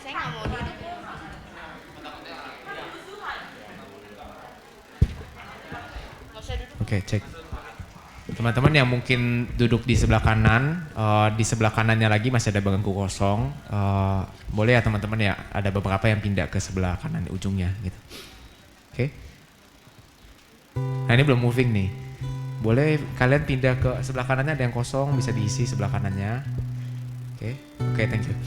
Saya nggak mau duduk. Nggak usah duduk. Oke, cek. Teman-teman yang mungkin duduk di sebelah kanan, di sebelah kanannya lagi masih ada bangku kosong. Boleh ya teman-teman ya, ada beberapa yang pindah ke sebelah kanan ujungnya gitu. Oke. Nah ini belum moving nih. Boleh kalian pindah ke sebelah kanannya, ada yang kosong bisa diisi sebelah kanannya. Oke, thank you.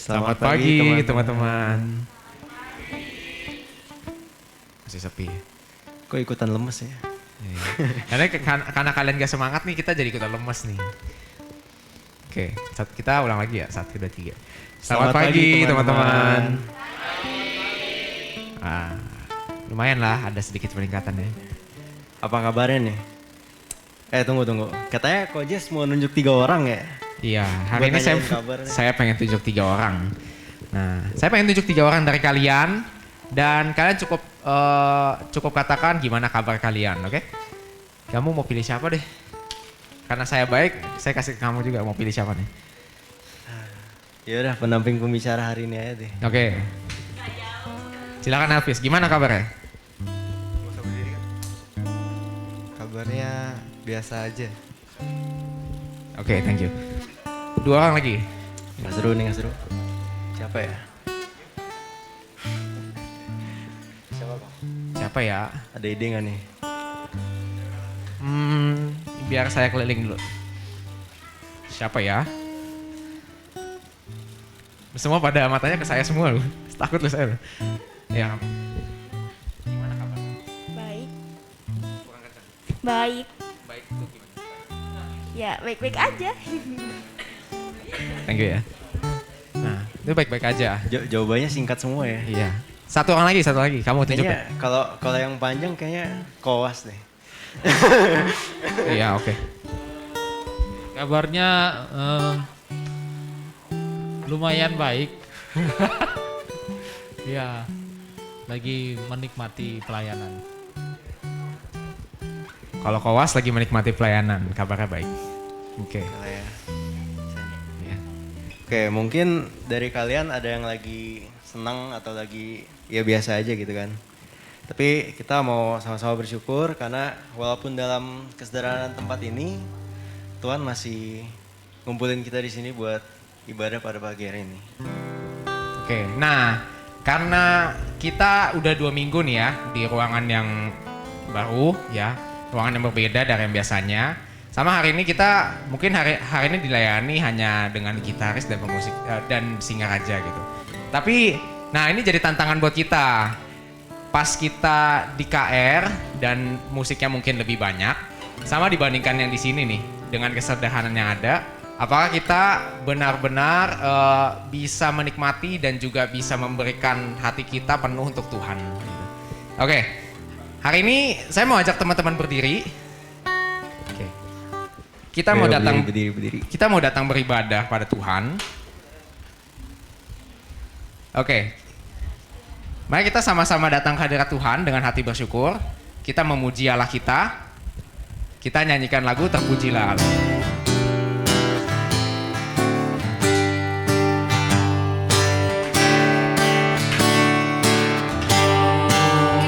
Selamat pagi teman-teman. Masih sepi. Kok ikutan lemes ya? Karena kalian gak semangat nih, kita jadi ikutan lemes nih. Oke, kita ulang lagi ya. 1, 2, 3. Selamat pagi teman-teman. Lumayan lah, ada sedikit peningkatan ya. Apa kabarnya nih? Tunggu. Katanya Ko Jess mau nunjuk 3 orang ya? Iya, hari ini saya pengen tunjuk 3 orang. Nah, saya pengen tunjuk 3 orang dari kalian. Dan kalian cukup katakan gimana kabar kalian, oke? Kamu mau pilih siapa deh? Karena saya baik, saya kasih ke kamu juga mau pilih siapa nih. Ya udah, pendamping pembicara hari ini aja deh. Oke. Silakan Elvis, gimana kabarnya? Kabarnya biasa aja. Oke, thank you. 2 orang lagi. Nggak seru. Siapa ya? Siapa ya? Ada ide nggak nih? Biar saya keliling dulu. Siapa ya? Semua pada matanya ke saya semua loh. Takut loh saya loh. Ya. Gimana kabar? Baik. Kurang kencang. Baik. Baik tuh gimana? Ya, baik-baik aja. Thank you ya. Nah, itu baik-baik aja. Jawabannya singkat semua ya? Iya. Satu orang lagi. Kamu tunjuk. Kayaknya kalau yang panjang kayaknya Kowas deh. Iya, oke. Kabarnya lumayan baik. Ya, lagi menikmati pelayanan. Kalau Kowas lagi menikmati pelayanan, kabarnya baik. Oke. Kalau ya. Ya. Oke, mungkin dari kalian ada yang lagi senang atau lagi ya biasa aja gitu kan. Tapi kita mau sama-sama bersyukur karena walaupun dalam kesederhanaan tempat ini, Tuhan masih ngumpulin kita di sini buat ibadah pada pagi hari ini. Oke, nah karena kita udah 2 minggu nih ya di ruangan yang baru ya, ruangan yang berbeda dari yang biasanya. Sama hari ini kita mungkin hari ini dilayani hanya dengan gitaris dan pemusik dan singer aja gitu. Tapi, nah ini jadi tantangan buat kita. Pas kita di KR dan musiknya mungkin lebih banyak, sama dibandingkan yang di sini nih, dengan kesederhanaan yang ada, apakah kita benar-benar bisa menikmati dan juga bisa memberikan hati kita penuh untuk Tuhan. Oke, hari ini saya mau ajak teman-teman berdiri. Oke. Kita mau datang berdiri. Kita mau datang beribadah pada Tuhan. Oke. Mari kita sama-sama datang ke hadirat Tuhan dengan hati bersyukur. Kita memuji Allah kita. Kita nyanyikan lagu Terpujilah Allah.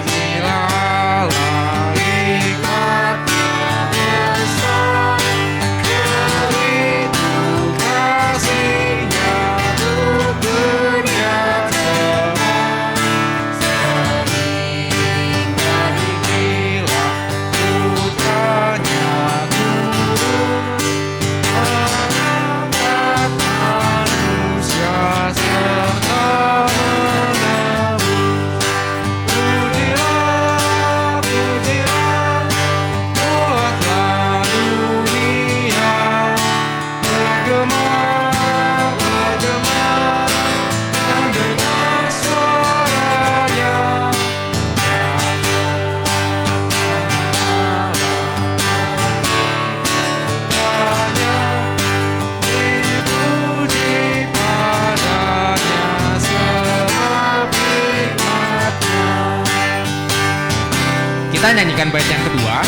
Terpujilah kita nyanyikan bait yang kedua.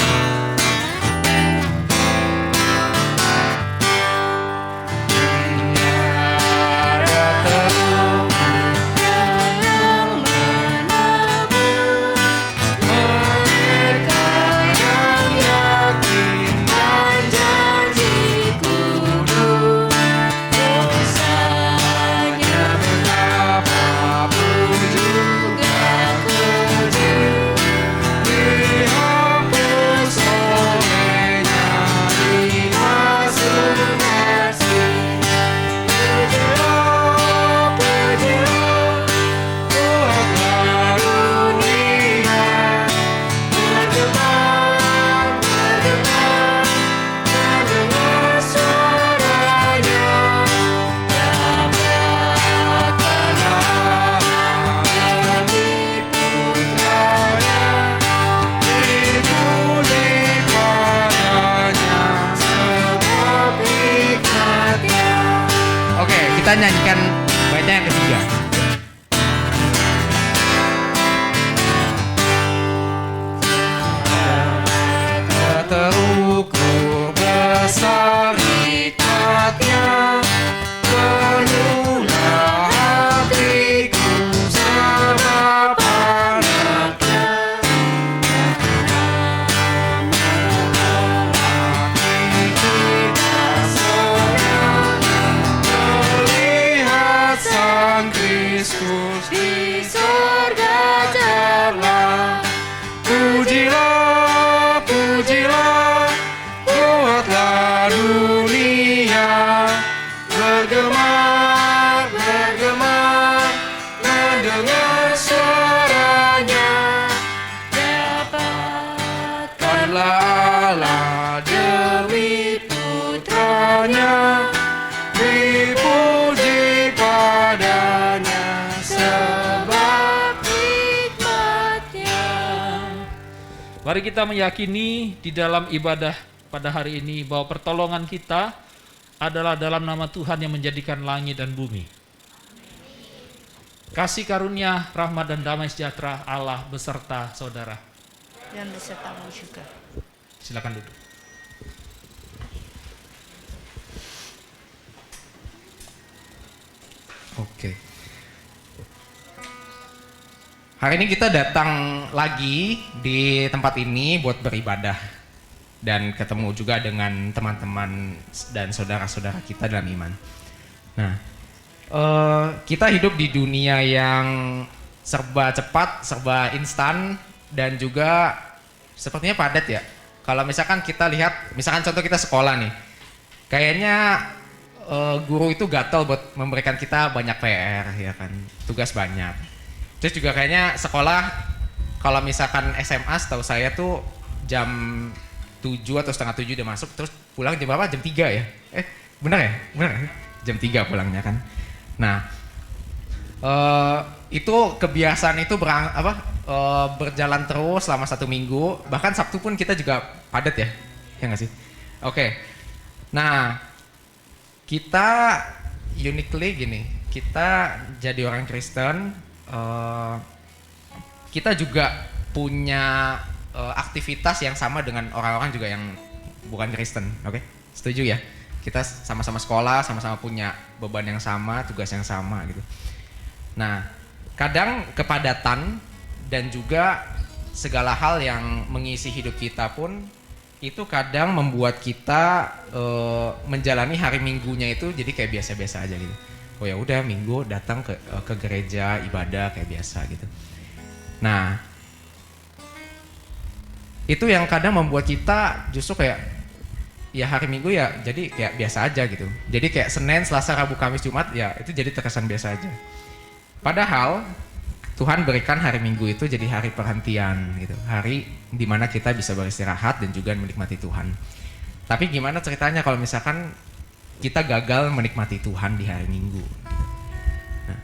Kita nyanyikan baitnya yang ketiga. Terukur besar hikmatnya, penuhlah hatiku serap anaknya. Hati kita senang melihat Sang Kristus di sorga cerlah. Pujilah, pujilah, buatlah dunia bergemar, bergemar, mendengar suaranya. Dapatkanlah Allah demi putranya, dipuji padanya sebab hikmatnya. Mari kita meyakini di dalam ibadah pada hari ini bahwa pertolongan kita adalah dalam nama Tuhan yang menjadikan langit dan bumi. Kasih karunia, rahmat dan damai sejahtera Allah beserta saudara. Dan besertamu juga. Silakan duduk. Oke. Hari ini kita datang lagi di tempat ini buat beribadah dan ketemu juga dengan teman-teman dan saudara-saudara kita dalam iman. Nah, kita hidup di dunia yang serba cepat, serba instan, dan juga sepertinya padat ya. Kalau misalkan kita lihat, misalkan contoh kita sekolah nih, kayaknya guru itu gatel buat memberikan kita banyak PR, ya kan, tugas banyak. Terus juga kayaknya sekolah, kalau misalkan SMA setahu saya tuh jam 7 atau setengah 7 udah masuk, terus pulang jam berapa? Jam 3 ya? Benar ya? Benar ya? Jam 3 pulangnya kan. Nah, itu kebiasaan itu berjalan terus selama 1 minggu, bahkan Sabtu pun kita juga padat ya? Ya nggak sih? Oke. Nah, kita uniquely gini, kita jadi orang Kristen, kita juga punya aktivitas yang sama dengan orang-orang juga yang bukan Kristen, oke? Setuju ya? Kita sama-sama sekolah, sama-sama punya beban yang sama, tugas yang sama gitu. Nah, kadang kepadatan dan juga segala hal yang mengisi hidup kita pun itu kadang membuat kita menjalani hari Minggunya itu jadi kayak biasa-biasa aja gitu. Oh ya udah Minggu datang ke gereja ibadah kayak biasa gitu. Nah, itu yang kadang membuat kita justru kayak ya hari Minggu ya jadi kayak biasa aja gitu. Jadi kayak Senin, Selasa, Rabu, Kamis, Jumat ya itu jadi terkesan biasa aja. Padahal Tuhan berikan hari Minggu itu jadi hari perhentian gitu. Hari di mana kita bisa beristirahat dan juga menikmati Tuhan. Tapi gimana ceritanya kalau misalkan kita gagal menikmati Tuhan di hari Minggu? Nah,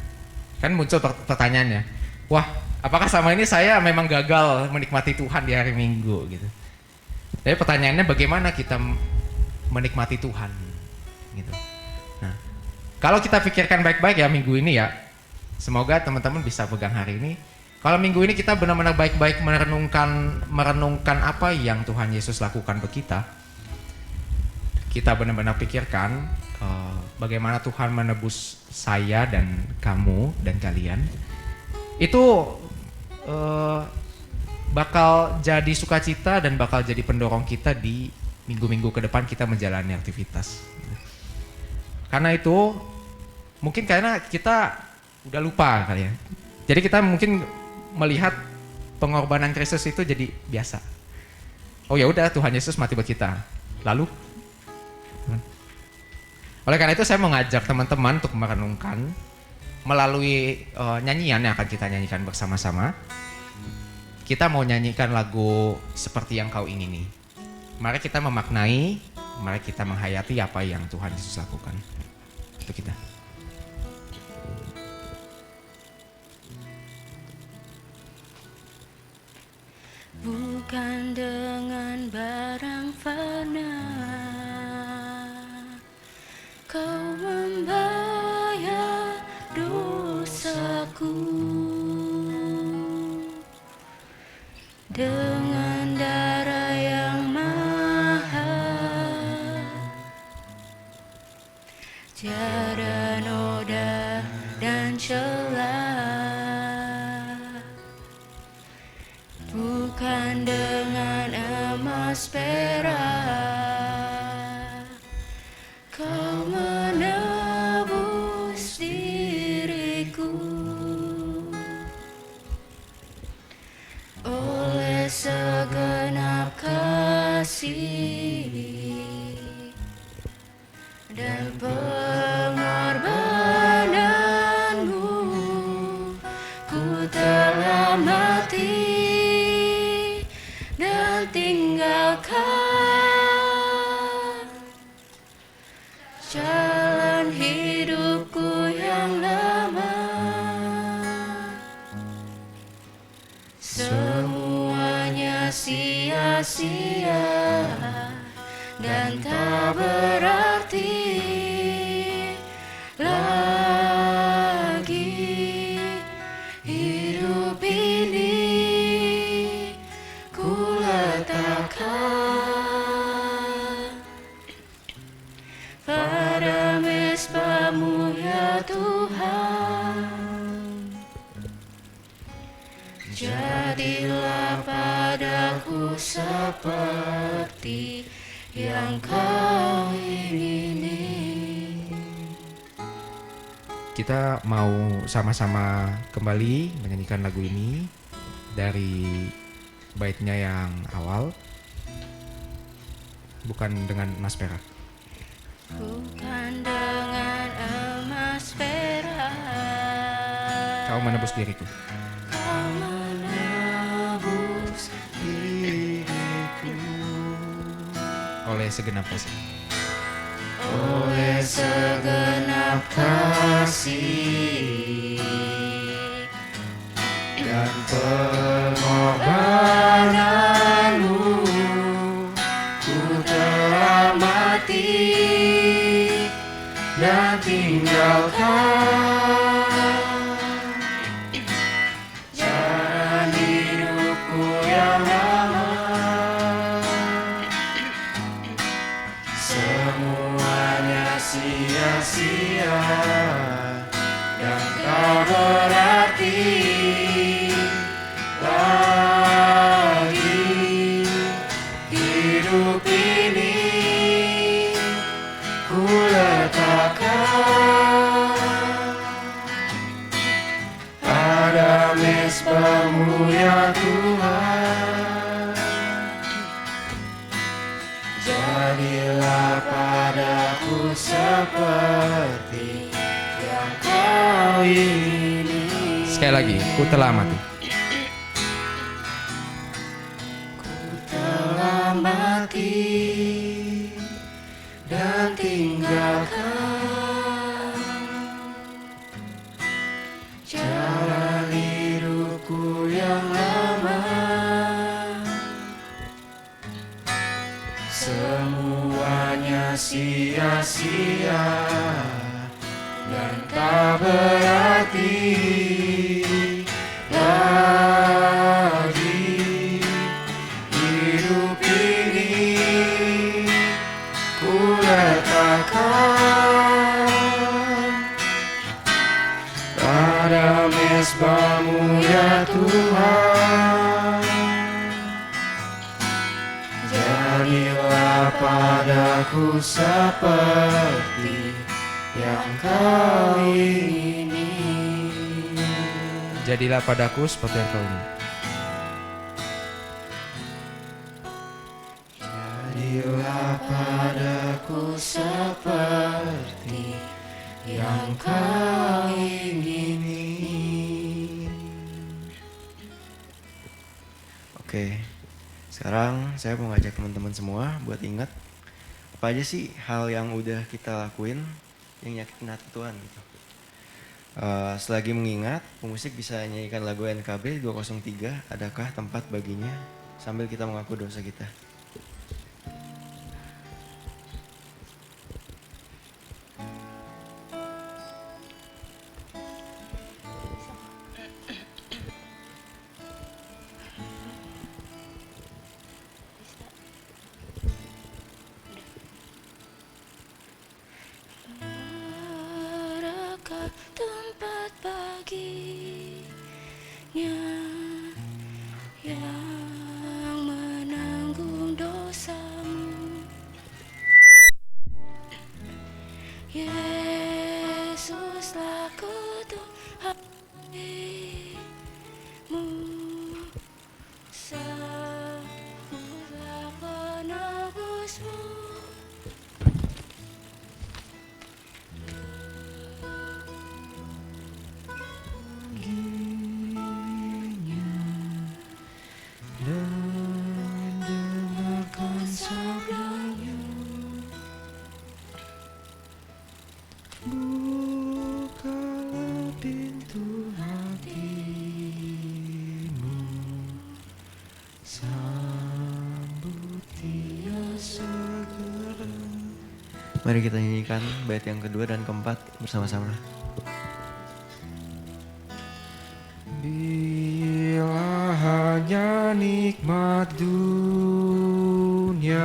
kan muncul pertanyaannya, wah apakah sama ini saya memang gagal menikmati Tuhan di hari Minggu gitu? Tapi pertanyaannya bagaimana kita menikmati Tuhan gitu. Nah, kalau kita pikirkan baik-baik ya minggu ini ya, semoga teman-teman bisa pegang hari ini. Kalau minggu ini kita benar-benar baik-baik merenungkan apa yang Tuhan Yesus lakukan ke kita. Kita benar-benar pikirkan bagaimana Tuhan menebus saya dan kamu dan kalian. Itu bakal jadi sukacita dan bakal jadi pendorong kita di minggu-minggu ke depan kita menjalani aktivitas. Karena itu mungkin karena kita udah lupa kali ya. Jadi kita mungkin melihat pengorbanan Kristus itu jadi biasa. Oh ya udah, Tuhan Yesus mati buat kita. Lalu oleh karena itu saya mau ngajak teman-teman untuk merenungkan melalui nyanyian yang akan kita nyanyikan bersama-sama. Kita mau nyanyikan lagu Seperti Yang Kau Ingini. Mari kita memaknai, mari kita menghayati apa yang Tuhan Yesus lakukan untuk kita. Bukan dengan barang fana Kau membayar dosaku, dengan darah yang mahal, tiada noda dan celah. Bukan dengan emas perak Kau menebus diriku, oleh segenap kasih dan pengorbananmu, ku telah mati dan tinggalkan jalan hidupku yang lama. Semuanya sia-sia dan tak berarti lagi. Hidup ini ku letakkan pada mezbamu ya Tuhan. Jadilah padaku seperti yang Kau ingini. Kita mau sama-sama kembali menyanyikan lagu ini dari baitnya yang awal, bukan dengan emas perak. Bukan dengan emas perak Kau menebus diriku. Kau menebus diriku, Oleh segenap kasih. oleh segenap kasih Dan pengorbananmu, ku telah mati dan tinggalkan jalan hidupku yang lama. Semuanya sia-sia dan tak berarti lagi. Hidup ini ku letakkan pada mezbamu ya Tuhan. Jadilah padaku seperti yang Kau ingini. Sekali lagi, ku telah mati. Ku telah mati dan tinggalkan jalan hidupku yang lama. Semuanya sia-sia dan tak berarti lagi. padaku seperti yang kau ingini. Jadilah padaku seperti yang kau ingin. Jadilah padaku seperti yang kau ingini. Oke, sekarang saya mau ngajak teman-teman semua buat ingat apa aja sih hal yang udah kita lakuin yang nyakitin hati Tuhan gitu. Selagi mengingat, pemusik bisa nyanyikan lagu NKB 203, Adakah Tempat Baginya, sambil kita mengaku dosa kita. Adakah tempat baginya yang menanggung dosamu? Yesuslah kutuk hatimu, sambutlah penebusmu. Dan dengarkan sabdanya, bukalah pintu hatimu, sambut Dia segera. Mari kita nyanyikan bait yang kedua dan keempat bersama-sama. Bila hanya nikmat dunia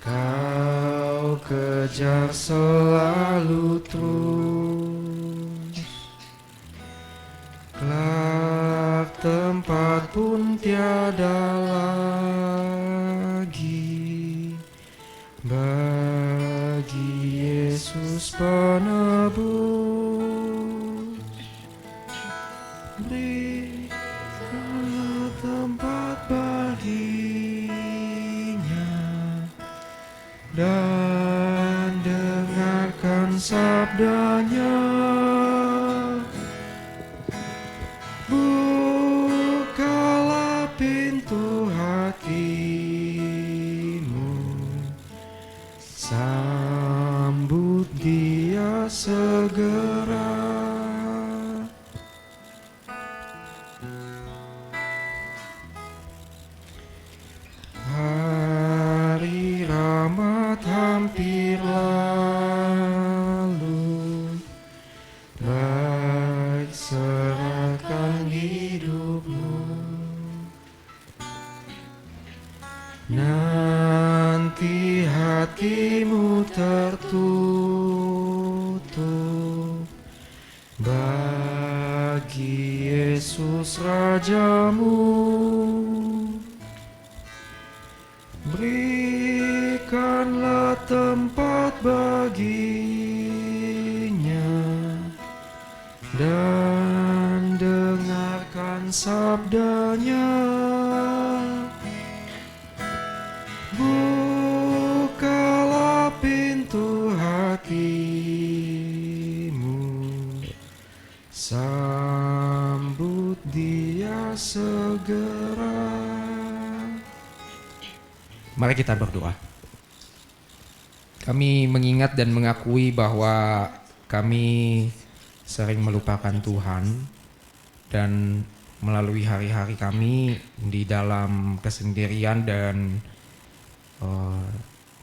kau kejar selalu terus, kelak tempat pun tiada lagi bagi Yesus penebus. Berikanlah tempat baginya dan dengarkan sabdanya. Bukalah pintu hatimu, sambut Dia segera. Hari rahmat hampir lalu, baik serahkan hidupmu. Nanti hatimu tertutup bagi Yesus Rajamu. Berikanlah tempat baginya dan dengarkan sabdanya. Bukalah pintu hatimu, sambut Dia segera. Mari kita berdoa. Kami mengingat dan mengakui bahwa kami sering melupakan Tuhan, dan melalui hari-hari kami di dalam kesendirian dan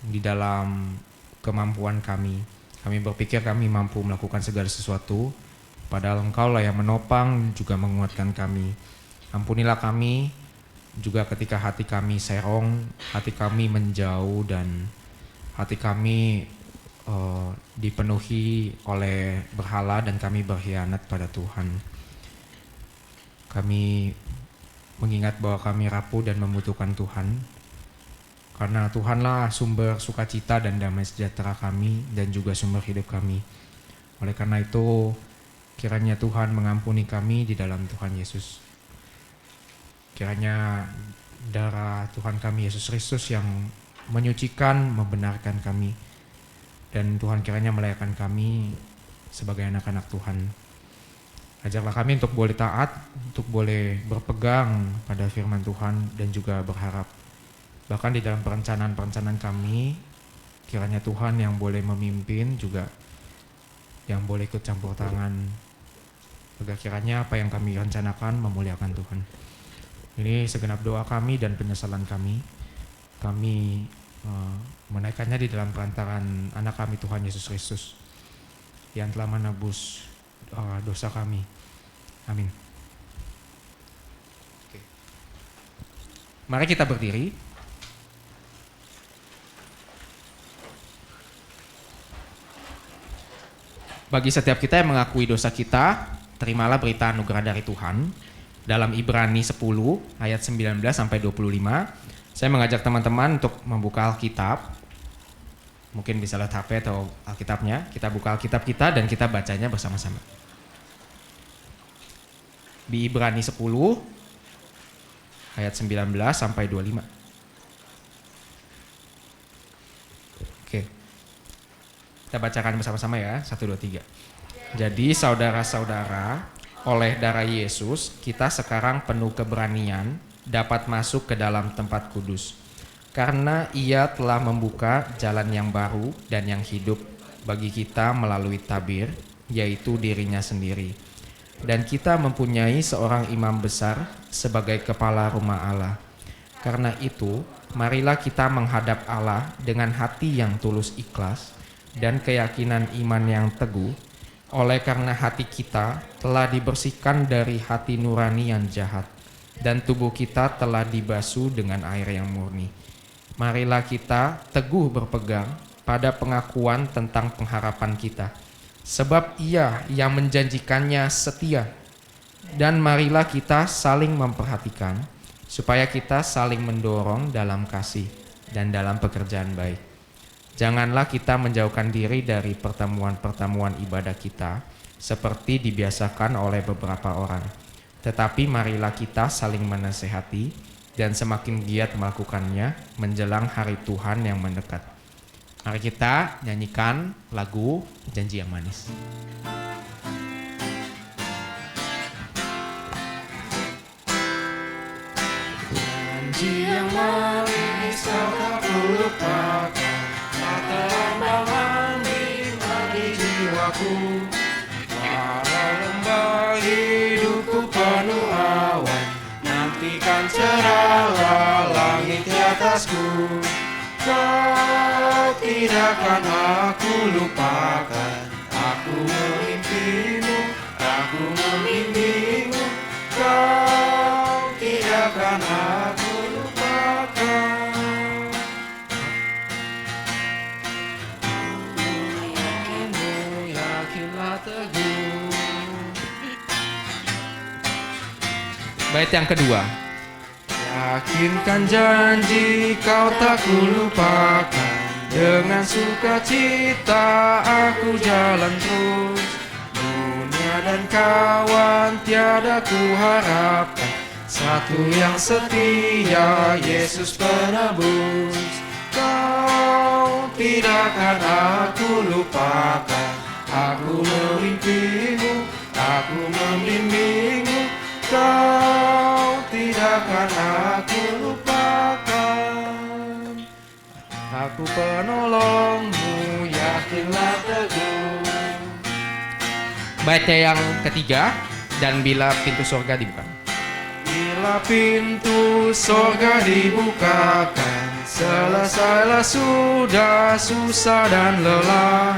di dalam kemampuan kami berpikir kami mampu melakukan segala sesuatu, padahal Engkaulah yang menopang juga menguatkan kami. Ampunilah kami juga ketika hati kami serong, hati kami menjauh, dan hati kami dipenuhi oleh berhala dan kami berkhianat pada Tuhan. Kami mengingat bahwa kami rapuh dan membutuhkan Tuhan. Karena Tuhanlah sumber sukacita dan damai sejahtera kami dan juga sumber hidup kami. Oleh karena itu, kiranya Tuhan mengampuni kami di dalam Tuhan Yesus. Kiranya darah Tuhan kami Yesus Kristus yang menyucikan, membenarkan kami. Dan Tuhan kiranya melayakan kami sebagai anak-anak Tuhan. Ajarlah kami untuk boleh taat, untuk boleh berpegang pada firman Tuhan dan juga berharap. Bahkan di dalam perencanaan-perencanaan kami, kiranya Tuhan yang boleh memimpin juga, yang boleh ikut campur tangan. Agar kiranya apa yang kami rencanakan memuliakan Tuhan. Ini segenap doa kami dan penyesalan kami. Kami menaikkannya di dalam perantaran anak kami Tuhan Yesus Kristus yang telah menebus dosa kami. Amin. Oke. Mari kita berdiri. Bagi setiap kita yang mengakui dosa kita, terimalah berita anugerah dari Tuhan. Dalam Ibrani 10 ayat 19 sampai 25, saya mengajak teman-teman untuk membuka Alkitab. Mungkin bisa lihat HP atau Alkitabnya. Kita buka Alkitab kita dan kita bacanya bersama-sama. Di Ibrani 10 ayat 19 sampai 25. Oke. Kita bacakan bersama-sama ya, 1, 2, 3. Jadi saudara-saudara, oleh darah Yesus, kita sekarang penuh keberanian dapat masuk ke dalam tempat kudus. Karena Ia telah membuka jalan yang baru dan yang hidup bagi kita melalui tabir, yaitu dirinya sendiri. Dan kita mempunyai seorang imam besar sebagai kepala rumah Allah. Karena itu, marilah kita menghadap Allah dengan hati yang tulus ikhlas, dan keyakinan iman yang teguh, oleh karena hati kita telah dibersihkan dari hati nurani yang jahat, dan tubuh kita telah dibasuh dengan air yang murni. Marilah kita teguh berpegang pada pengakuan tentang pengharapan kita, sebab Ia yang menjanjikannya setia. Dan marilah kita saling memperhatikan, supaya kita saling mendorong dalam kasih dan dalam pekerjaan baik. Janganlah kita menjauhkan diri dari pertemuan-pertemuan ibadah kita seperti dibiasakan oleh beberapa orang. Tetapi marilah kita saling menasehati dan semakin giat melakukannya menjelang hari Tuhan yang mendekat. Mari kita nyanyikan lagu Janji yang Manis. Janji yang manis kau tak lupakan, terbang di jiwaku. Walau lembah hidupku penuh awan, nantikan cerahlah langit di atasku. Kau tidak akan aku lupakan, aku memimpimu, aku membimbingmu. Kau tidak akan aku lupakan. Bait yang kedua. Yakinkan janji kau tak kulupakan, dengan sukacita aku jalan terus. Dunia dan kawan tiada kuharapkan, satu yang setia, Yesus penebus. Kau tidak akan aku lupakan, aku memimpimu, aku membimbingmu. Kau tidak akan aku lupakan, aku penolongmu, yakinlah teguh. Baitnya yang ketiga, dan bila pintu surga dibuka. Bila pintu surga dibukakan, selesailah sudah susah dan lelah.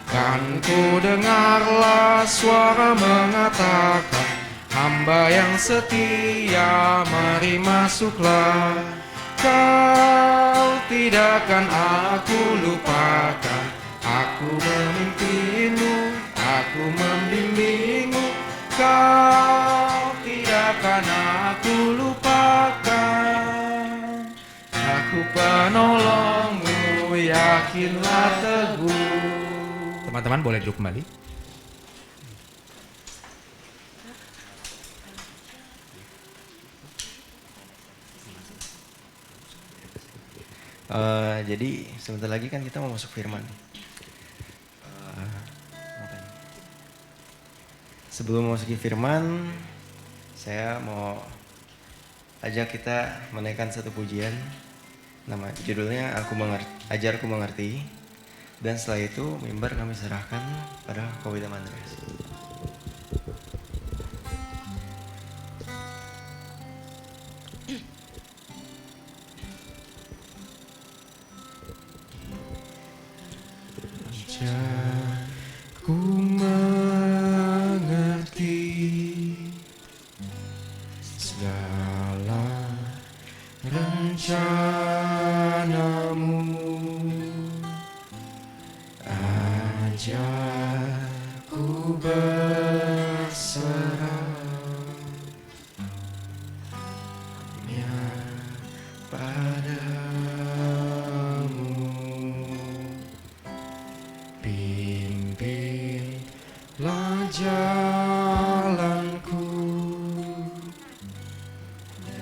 Kan ku dengarlah suara mengatakan, hamba yang setia, mari masuklah. Kau tidak akan aku lupakan, aku memimpimu, aku membimbingmu. Kau tidak akan aku lupakan, aku penolongmu, makinlah teguh. Teman-teman boleh duduk kembali. Jadi sebentar lagi kan kita mau masuk firman. Sebelum memasuki firman, saya mau ajak kita menaikkan satu pujian. Nama judulnya Ajarku Mengerti. Dan setelah itu mimbar kami serahkan pada Ko William Andreas. Ajarku mengerti segala rencanamu. Ajarku berserah hanya padamu. Pimpinlah jalanku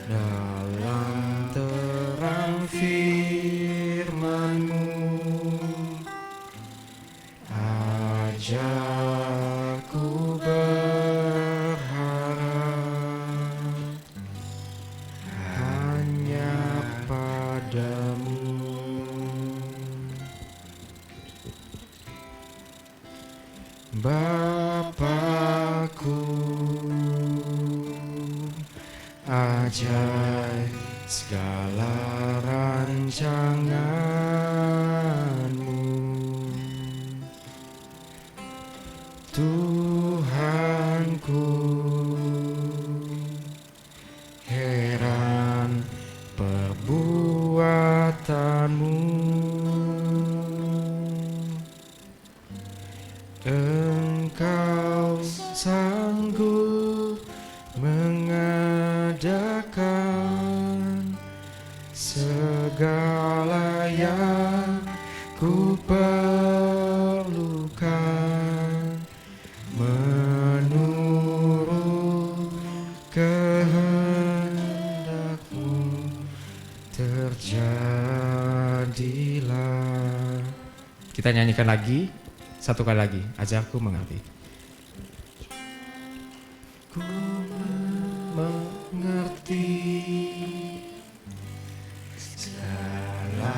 dalam terang firman-Mu. Ajarku berharap hanya padamu. Bapakku, ajar segala rancangan-Mu. Tuhanku, heran perbuatan-Mu. Engkau sanggup mengadakan segala yang ku perlukan menurut kehendak-Mu. Terjadilah. Kita nyanyikan lagi, satu kali lagi. Ajarku mengerti. Ku mengerti segala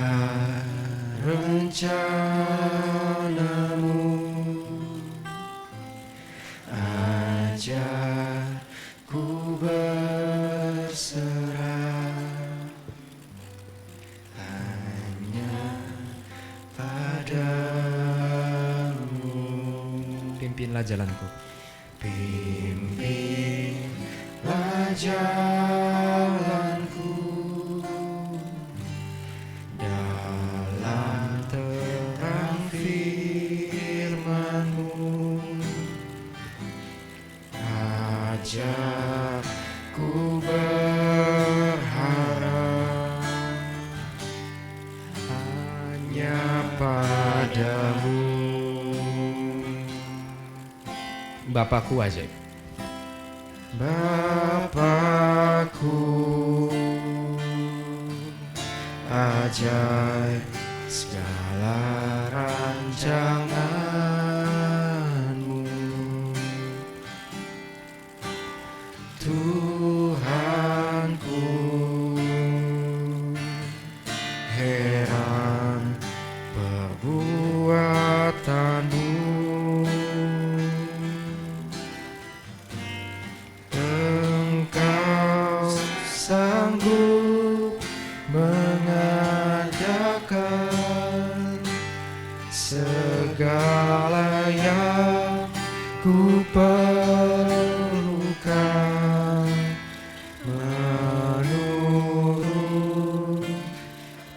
rencana-Mu. Ajarku berserah hanya padamu. Pimpinlah jalanku. Pimpinlah jalanku dalam terang firman-Mu. Ajarku berharap hanya padamu. Bapakku ajaib. Bapakku, ajaib segala rancangan-Mu. Tuhanku, heran perbuatan-Mu. Engkau sanggup mengadakan segala yang ku perlukan menurut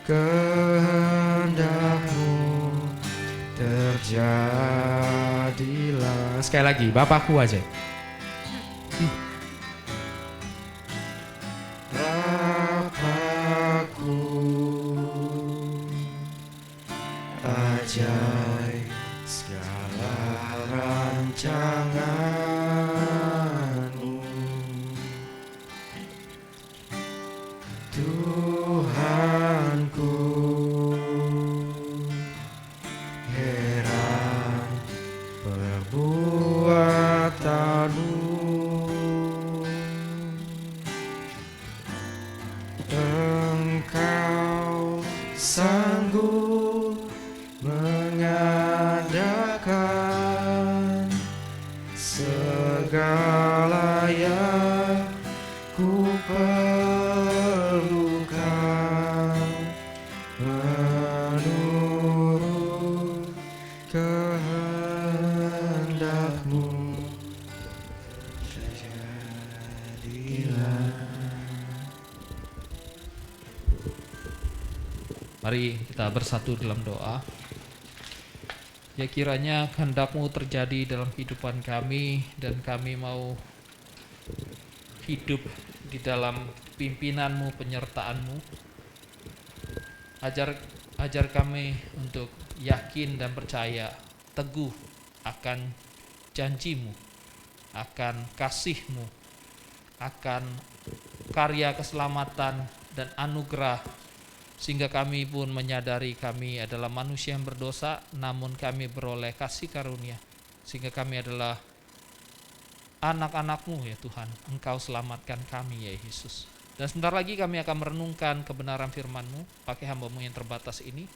kehendak-Mu. Terjadilah. Sekali lagi, Bapakku ajaib. Bapakku, Jai segala rancangan-Mu, Tuhanku. Heran perbuatan-Mu, Engkau sanggup mengadakan segala yang ku perlukan menurut kehendak-Mu. Jadilah. Mari kita bersatu dalam doa. Ya kiranya kehendak-Mu terjadi dalam kehidupan kami, dan kami mau hidup di dalam pimpinan-Mu, penyertaan-Mu. Ajar kami untuk yakin dan percaya teguh akan janji-Mu, akan kasih-Mu, akan karya keselamatan dan anugerah, sehingga kami pun menyadari kami adalah manusia yang berdosa, namun kami beroleh kasih karunia, sehingga kami adalah anak-anak-Mu ya Tuhan. Engkau selamatkan kami ya Yesus. Dan sebentar lagi kami akan merenungkan kebenaran firman-Mu pakai hamba-Mu yang terbatas ini.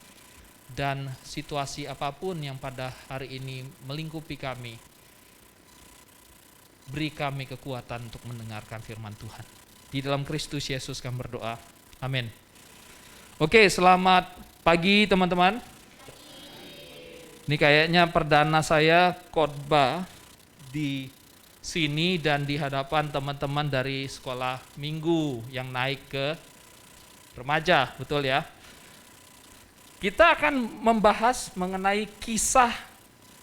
Dan situasi apapun yang pada hari ini melingkupi kami, beri kami kekuatan untuk mendengarkan firman Tuhan. Di dalam Kristus Yesus kami berdoa. Amin. Oke, selamat pagi teman-teman. Ini kayaknya perdana saya khotbah di sini dan di hadapan teman-teman dari sekolah minggu yang naik ke remaja, betul ya? Kita akan membahas mengenai kisah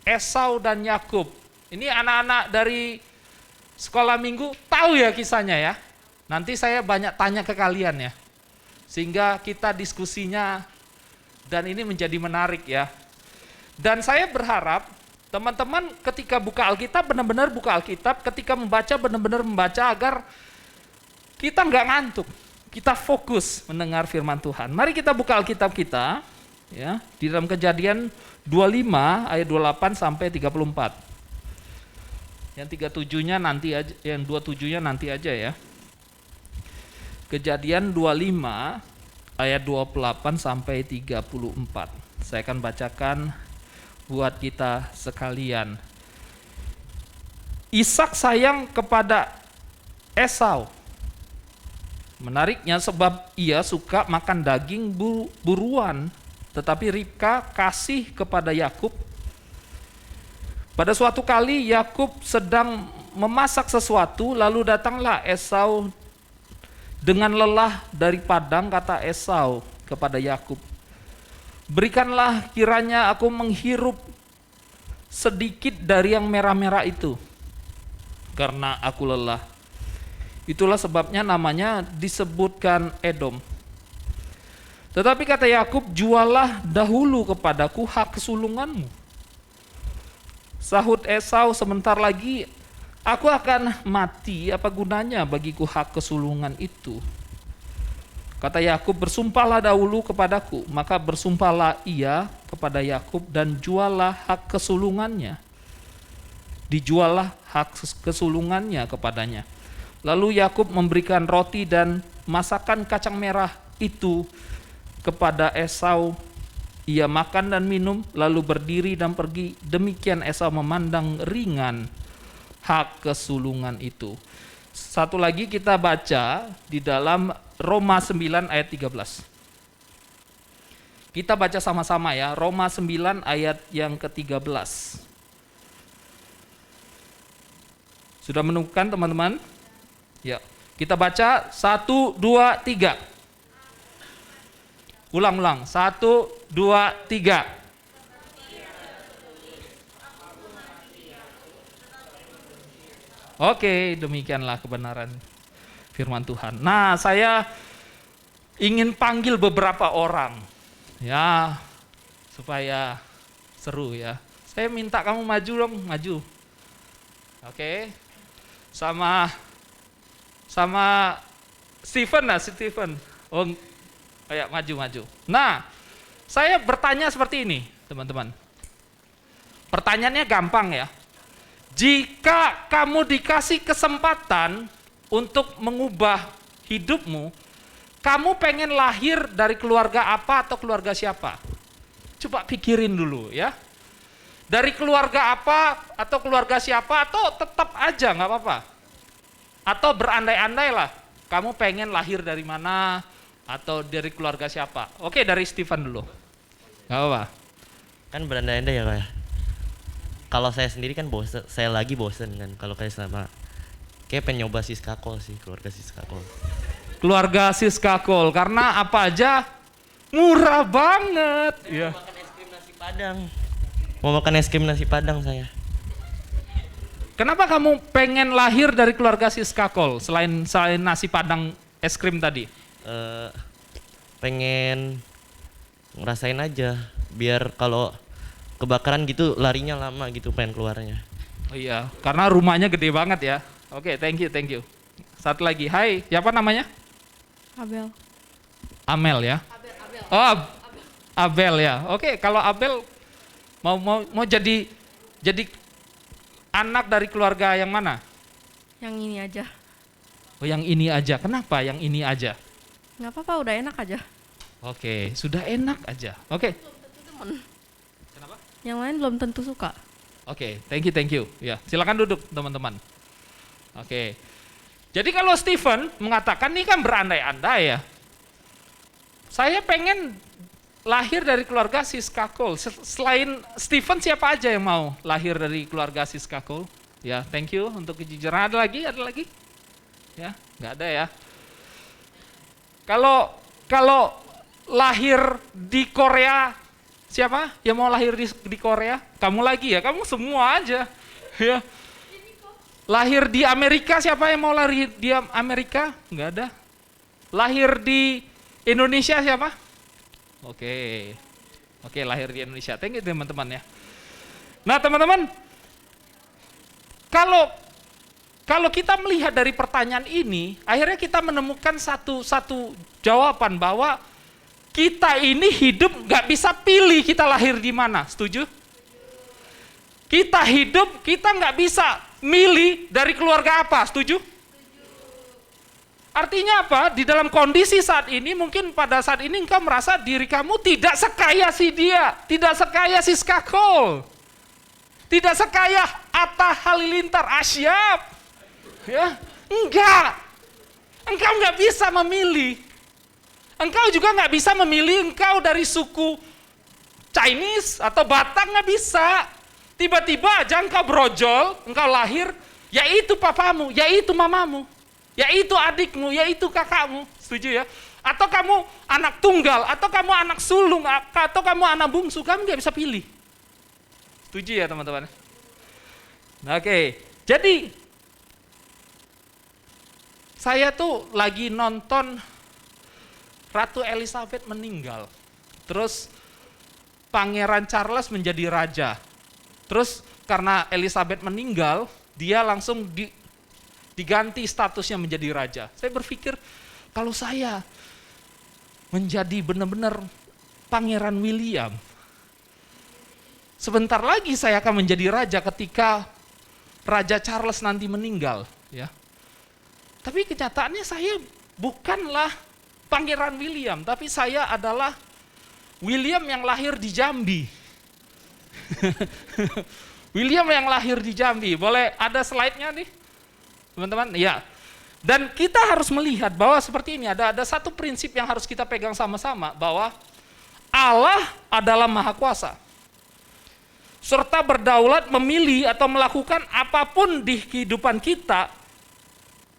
Esau dan Yakub. Ini anak-anak dari sekolah minggu tahu ya kisahnya ya. Nanti saya banyak tanya ke kalian ya, sehingga kita diskusinya dan ini menjadi menarik ya. Dan saya berharap teman-teman ketika buka Alkitab benar-benar buka Alkitab, ketika membaca benar-benar membaca agar kita nggak ngantuk, kita fokus mendengar firman Tuhan. Mari kita buka Alkitab kita ya di dalam Kejadian 25 ayat 28 sampai 34. Yang 37-nya nanti aja, yang 27-nya nanti aja ya. Kejadian 25 ayat 28 sampai 34. Saya akan bacakan buat kita sekalian. Ishak sayang kepada Esau. Menariknya sebab ia suka makan daging buruan, tetapi Ribka kasih kepada Yakub. Pada suatu kali Yakub sedang memasak sesuatu, lalu datanglah Esau dengan lelah dari padang. Kata Esau kepada Yakub, berikanlah kiranya aku menghirup sedikit dari yang merah-merah itu, karena aku lelah. Itulah sebabnya namanya disebutkan Edom. Tetapi kata Yakub, jualah dahulu kepadaku hak kesulunganmu. Sahut Esau, sebentar lagi aku akan mati, apa gunanya bagiku hak kesulungan itu? Kata Yakub, bersumpahlah dahulu kepadaku. Maka bersumpahlah ia kepada Yakub dan juallah hak kesulungannya. Dijuallah hak kesulungannya kepadanya. Lalu Yakub memberikan roti dan masakan kacang merah itu kepada Esau. Ia makan dan minum, lalu berdiri dan pergi. Demikian Esau memandang ringan hak kesulungan itu. Satu lagi kita baca di dalam Roma 9 ayat 13. Kita baca sama-sama ya, Roma 9 ayat yang ke-13. Sudah menemukan teman-teman? Ya, kita baca 1, 2, 3. Ulang-ulang, 1, 2, 3. Oke, demikianlah kebenaran firman Tuhan. Nah, saya ingin panggil beberapa orang ya supaya Seru ya. Saya minta kamu maju dong, maju. Oke. Sama Steven lah, Steven. Oh, kayak maju. Nah, saya bertanya seperti ini, teman-teman. Pertanyaannya gampang ya. Jika kamu dikasih kesempatan untuk mengubah hidupmu, kamu pengen lahir dari keluarga apa atau keluarga siapa? Coba pikirin dulu ya. Dari keluarga apa atau keluarga siapa atau tetap aja nggak apa-apa. Atau berandai-andai lah, kamu pengen lahir dari mana atau dari keluarga siapa. Oke, dari Steven dulu. Nggak apa-apa. Kan berandai-andai ya Kak ya. Kalau saya sendiri kan bosen, saya lagi bosen kan. Kalau kayak kayak pengen nyoba Siskakol sih, keluarga Siskakol. Keluarga Siskakol, karena apa aja murah banget. Iya. Makan es krim nasi Padang. Mau makan es krim nasi Padang saya. Kenapa kamu pengen lahir dari keluarga Siskakol selain nasi Padang es krim tadi? Pengen ngerasain aja, biar kalau kebakaran gitu larinya lama gitu pengen keluarnya. Oh iya, karena rumahnya gede banget ya. Oke, thank you. Satu lagi, hai, siapa namanya? Abel. Amel ya. Oh, Abel ya. Oke, kalau Abel mau jadi anak dari keluarga yang mana? Yang ini aja. Oh, yang ini aja. Kenapa yang ini aja? Nggak apa-apa, udah enak aja. Oke, sudah enak aja. Oke. Kenapa? Yang lain belum tentu suka. Oke, thank you. Ya, silakan duduk teman-teman. Oke. Jadi kalau Steven mengatakan ini kan berandai-andai ya. Saya pengen lahir dari keluarga Siskakol. Selain Steven, siapa aja yang mau lahir dari keluarga Siskakol? Ya, thank you untuk kejujuran. Ada lagi? Ya, nggak ada ya. Kalau lahir di Korea, siapa yang mau lahir di Korea? Kamu lagi ya, kamu semua aja. Ya. Lahir di Amerika, siapa yang mau lahir di Amerika? Nggak ada. Lahir di Indonesia siapa? Oke, lahir di Indonesia. Thank you teman-teman ya. Nah teman-teman, kalau kita melihat dari pertanyaan ini, akhirnya kita menemukan satu jawaban bahwa kita ini hidup nggak bisa pilih kita lahir di mana. Setuju? Kita hidup, kita nggak bisa milih dari keluarga apa. Setuju? Artinya apa? Di dalam kondisi saat ini, mungkin pada saat ini engkau merasa diri kamu tidak sekaya si dia, tidak sekaya Siskakol, tidak sekaya Atta Halilintar Asyap. Ya, enggak. Engkau nggak bisa memilih. Engkau juga nggak bisa memilih engkau dari suku Chinese atau Batak, nggak bisa. Tiba-tiba aja engkau brojol, engkau lahir, yaitu papamu, yaitu mamamu, yaitu adikmu, yaitu kakakmu. Setuju ya? Atau kamu anak tunggal, atau kamu anak sulung, atau kamu anak bungsu, kamu nggak bisa pilih. Setuju ya teman-teman? Oke, jadi saya tuh lagi nonton Ratu Elizabeth meninggal. Terus Pangeran Charles menjadi raja. Terus karena Elizabeth meninggal, dia langsung diganti statusnya menjadi raja. Saya berpikir kalau saya menjadi benar-benar Pangeran William, sebentar lagi saya akan menjadi raja ketika Raja Charles nanti meninggal, ya. Tapi kenyataannya saya bukanlah Pangeran William, tapi saya adalah William yang lahir di Jambi. William yang lahir di Jambi. Boleh ada slide-nya nih, teman-teman? Ya. Dan kita harus melihat bahwa seperti ini, ada satu prinsip yang harus kita pegang sama-sama, bahwa Allah adalah Maha Kuasa, serta berdaulat memilih atau melakukan apapun di kehidupan kita,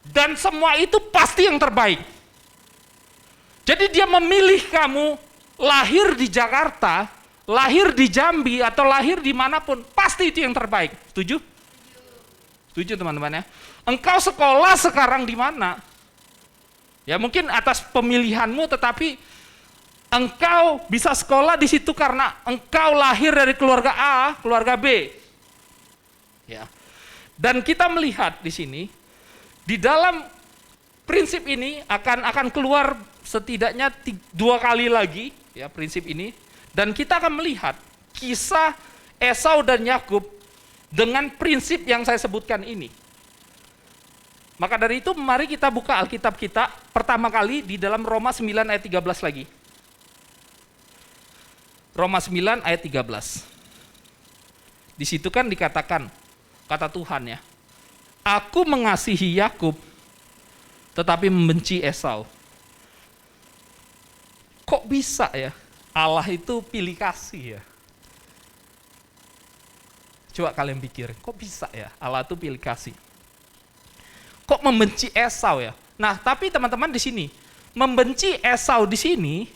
dan semua itu pasti yang terbaik. Jadi dia memilih kamu lahir di Jakarta, lahir di Jambi, atau lahir dimanapun, pasti itu yang terbaik. Setuju? Setuju teman-teman ya? Engkau sekolah sekarang di mana? Ya mungkin atas pemilihanmu, tetapi engkau bisa sekolah di situ karena engkau lahir dari keluarga A, keluarga B. Ya. Dan kita melihat di sini, di dalam prinsip ini akan keluar setidaknya 2 kali lagi, ya prinsip ini. Dan kita akan melihat kisah Esau dan Yakub dengan prinsip yang saya sebutkan ini. Maka dari itu mari kita buka Alkitab kita pertama kali di dalam Roma 9 ayat 13 lagi. Roma 9 ayat 13. Di situ kan dikatakan, kata Tuhan ya, aku mengasihi Yakub tetapi membenci Esau. Kok bisa ya? Allah itu pilih kasih ya. Coba kalian pikir, kok bisa ya Allah itu pilih kasih? Kok membenci Esau ya? Nah, tapi teman-teman di sini, membenci Esau di sini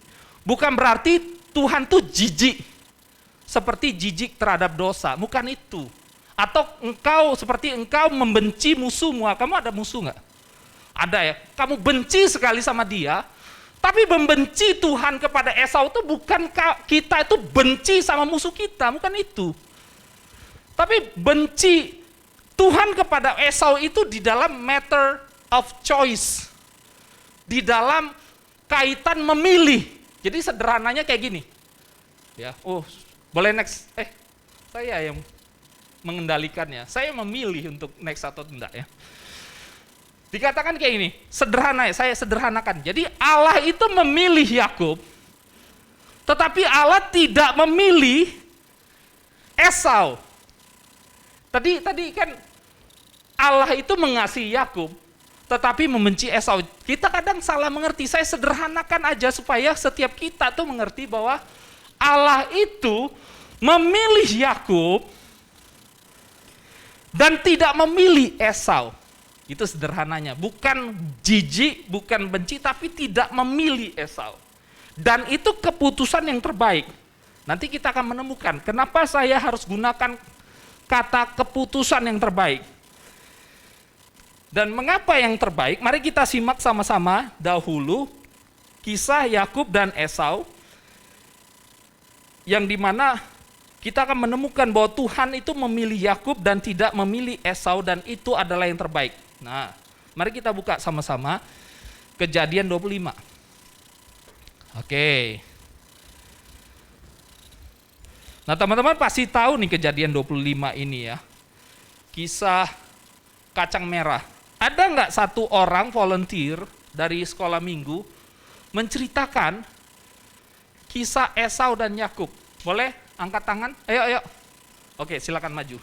bukan berarti Tuhan tuh jijik. Seperti jijik terhadap dosa, bukan itu. Atau engkau membenci musuhmu. Kamu ada musuh nggak? Ada ya. Kamu benci sekali sama dia, tapi membenci Tuhan kepada Esau itu bukan kita itu benci sama musuh kita, bukan itu. Tapi benci Tuhan kepada Esau itu di dalam matter of choice. Di dalam kaitan memilih. Jadi sederhananya kayak gini. Ya, boleh next. Saya yang mengendalikannya. Saya memilih untuk next atau tidak ya. Dikatakan kayak gini, sederhana ya, saya sederhanakan. Jadi Allah itu memilih Yakub, tetapi Allah tidak memilih Esau. Tadi kan Allah itu mengasihi Yakub, tetapi membenci Esau. Kita kadang salah mengerti, saya sederhanakan aja supaya setiap kita tuh mengerti bahwa Allah itu memilih Yakub dan tidak memilih Esau. Itu sederhananya, bukan jijik, bukan benci, tapi tidak memilih Esau. Dan itu keputusan yang terbaik. Nanti kita akan menemukan kenapa saya harus gunakan kata keputusan yang terbaik. Dan mengapa yang terbaik? Mari kita simak sama-sama dahulu kisah Yakub dan Esau, yang dimana kita akan menemukan bahwa Tuhan itu memilih Yakub dan tidak memilih Esau, dan itu adalah yang terbaik. Nah, mari kita buka sama-sama Kejadian 25. Oke. Nah, teman-teman pasti tahu nih Kejadian 25 ini ya. Kisah kacang merah. Ada nggak satu orang volunteer dari sekolah minggu menceritakan kisah Esau dan Yakub? Boleh angkat tangan? Ayo. Oke, silakan maju.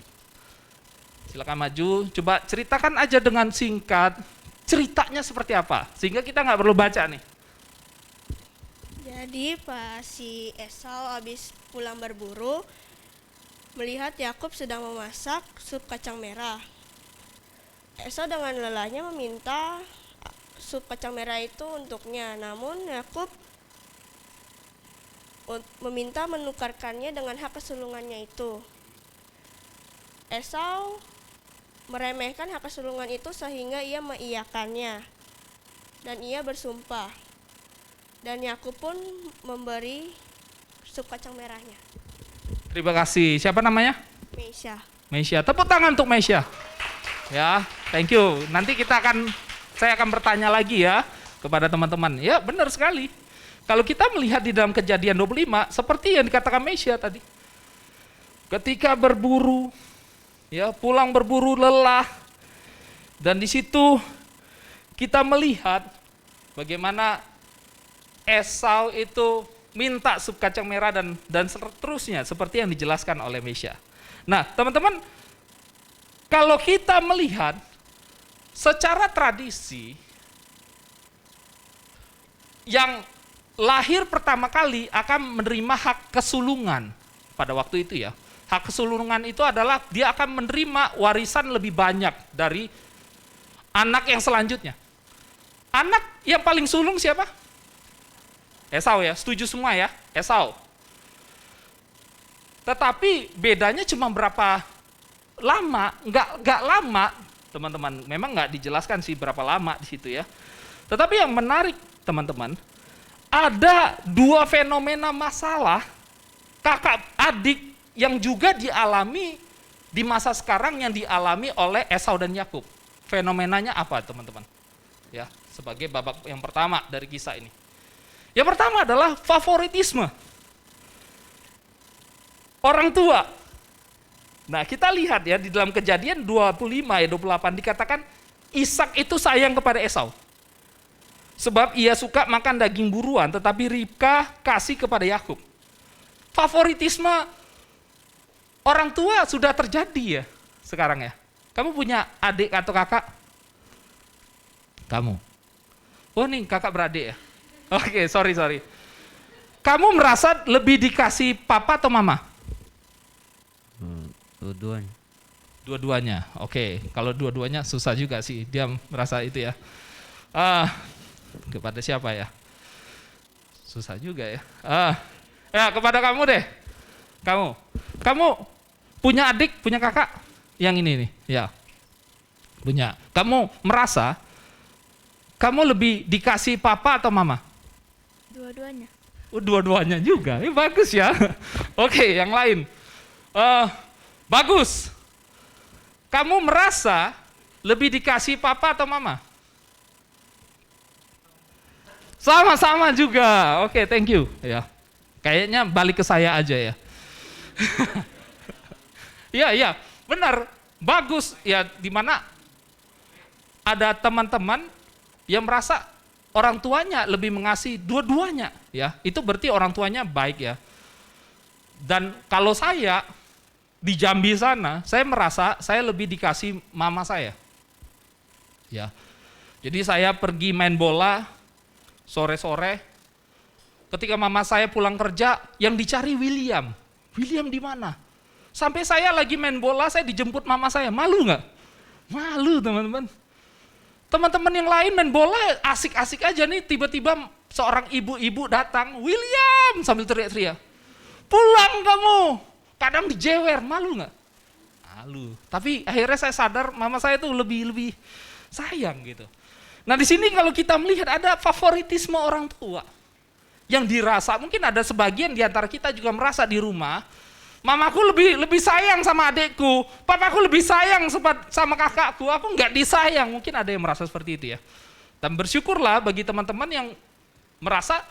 Silakan maju. Coba ceritakan aja dengan singkat. Ceritanya seperti apa? Sehingga kita nggak perlu baca nih. Jadi pas si Esau habis pulang berburu, melihat Yakub sedang memasak sup kacang merah. Esau dengan lelahnya meminta sup kacang merah itu untuknya, namun Yakub meminta menukarkannya dengan hak kesulungannya itu. Esau meremehkan hak kesulungan itu sehingga ia mengiyakannya dan ia bersumpah. Dan Yakub pun memberi sup kacang merahnya. Terima kasih. Siapa namanya? Meisha. Tepuk tangan untuk Meisha. Ya, thank you. Nanti saya akan bertanya lagi ya kepada teman-teman. Ya, benar sekali. Kalau kita melihat di dalam Kejadian 25, seperti yang dikatakan Meisha tadi. Ketika berburu, ya pulang berburu lelah, dan di situ kita melihat bagaimana Esau itu minta sup kacang merah dan seterusnya, seperti yang dijelaskan oleh Meisha. Nah, teman-teman, kalau kita melihat secara tradisi, yang lahir pertama kali akan menerima hak kesulungan pada waktu itu ya. Hak kesulungan itu adalah dia akan menerima warisan lebih banyak dari anak yang selanjutnya. Anak yang paling sulung siapa? Esau ya, setuju semua ya, Esau. Tetapi bedanya cuma berapa lama, nggak lama, teman-teman. Memang nggak dijelaskan sih berapa lama di situ ya. Tetapi yang menarik, teman-teman, ada dua fenomena masalah kakak adik yang juga dialami di masa sekarang yang dialami oleh Esau dan Yakub. Fenomenanya apa, teman-teman? Ya, sebagai babak yang pertama dari kisah ini. Yang pertama adalah favoritisme. Orang tua. Nah, kita lihat ya di dalam Kejadian 25 ayat 28 dikatakan Ishak itu sayang kepada Esau. Sebab ia suka makan daging buruan, tetapi Ribka kasih kepada Yakub. Favoritisme orang tua sudah terjadi ya sekarang ya. Kamu punya adik atau kakak? Kamu. Oh nih kakak beradik ya. Oke, sorry. Kamu merasa lebih dikasih papa atau mama? Dua-duanya. Dua-duanya. Oke, kalau dua-duanya susah juga sih dia merasa itu ya. Kepada siapa ya? Susah juga ya. Ya kepada kamu deh. Kamu punya adik, punya kakak? Yang ini nih, ya. Punya. Kamu merasa kamu lebih dikasih papa atau mama? Dua-duanya. Dua-duanya juga. Ini bagus ya. Oke, yang lain. Bagus. Kamu merasa lebih dikasih papa atau mama? Sama-sama juga. Oke, thank you. Ya. Kayaknya balik ke saya aja ya. Iya, benar. Bagus ya, di mana ada teman-teman yang merasa orang tuanya lebih mengasihi dua-duanya ya. Itu berarti orang tuanya baik ya. Dan kalau saya di Jambi sana, saya merasa saya lebih dikasih mama saya. Ya. Jadi saya pergi main bola sore-sore. Ketika mama saya pulang kerja, yang dicari William. William di mana? Sampai saya lagi main bola, saya dijemput mama saya. Malu nggak? Malu teman-teman. Teman-teman yang lain main bola asik-asik aja nih, tiba-tiba seorang ibu-ibu datang, William sambil teriak-teriak. Pulang kamu. Kadang dijewer, malu nggak? Malu. Tapi akhirnya saya sadar mama saya tuh lebih sayang gitu. Nah di sini kalau kita melihat ada favoritisme orang tua yang dirasa, mungkin ada sebagian di antara kita juga merasa di rumah, mamaku lebih sayang sama adekku, papaku lebih sayang sama kakakku, aku nggak disayang. Mungkin ada yang merasa seperti itu ya. Dan bersyukurlah bagi teman-teman yang merasa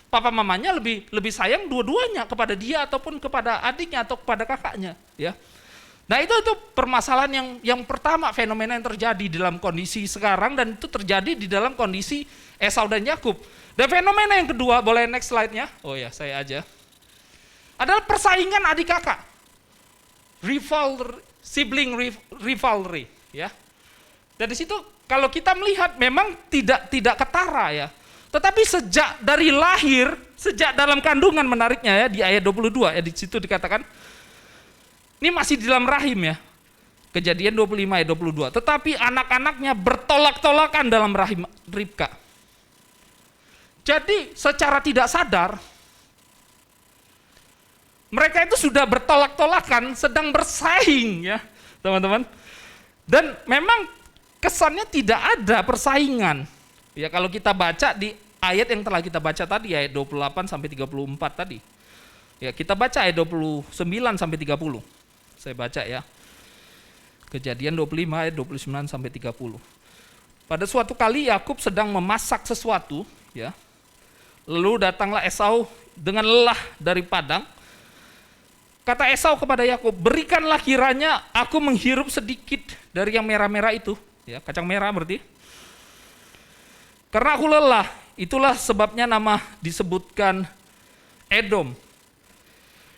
papa mamanya lebih sayang dua-duanya kepada dia ataupun kepada adiknya atau kepada kakaknya ya. Nah itu permasalahan yang pertama, fenomena yang terjadi dalam kondisi sekarang, dan itu terjadi di dalam kondisi Esau dan Yakub. Dan fenomena yang kedua, boleh next slide-nya? Oh ya, saya aja. Adalah persaingan adik kakak. Sibling rivalry ya. Dan di situ kalau kita melihat memang tidak ketara ya. Tetapi sejak dari lahir, sejak dalam kandungan, menariknya ya di ayat 22 ya, di situ dikatakan ini masih di dalam rahim ya. Kejadian 25 ayat 22. Tetapi anak-anaknya bertolak-tolakan dalam rahim Ribka. Jadi secara tidak sadar mereka itu sudah bertolak-tolakan, sedang bersaing ya, teman-teman. Dan memang kesannya tidak ada persaingan. Ya kalau kita baca di ayat yang telah kita baca tadi, ayat 28 sampai 34 tadi. Ya kita baca ayat 29 sampai 30. Saya baca ya. Kejadian 25 ayat 29 sampai 30. Pada suatu kali Yakub sedang memasak sesuatu ya. Lalu datanglah Esau dengan lelah dari padang. Kata Esau kepada Yakub, "Berikanlah kiranya aku menghirup sedikit dari yang merah-merah itu." Ya, kacang merah berarti. Karena aku lelah, itulah sebabnya nama disebutkan Edom.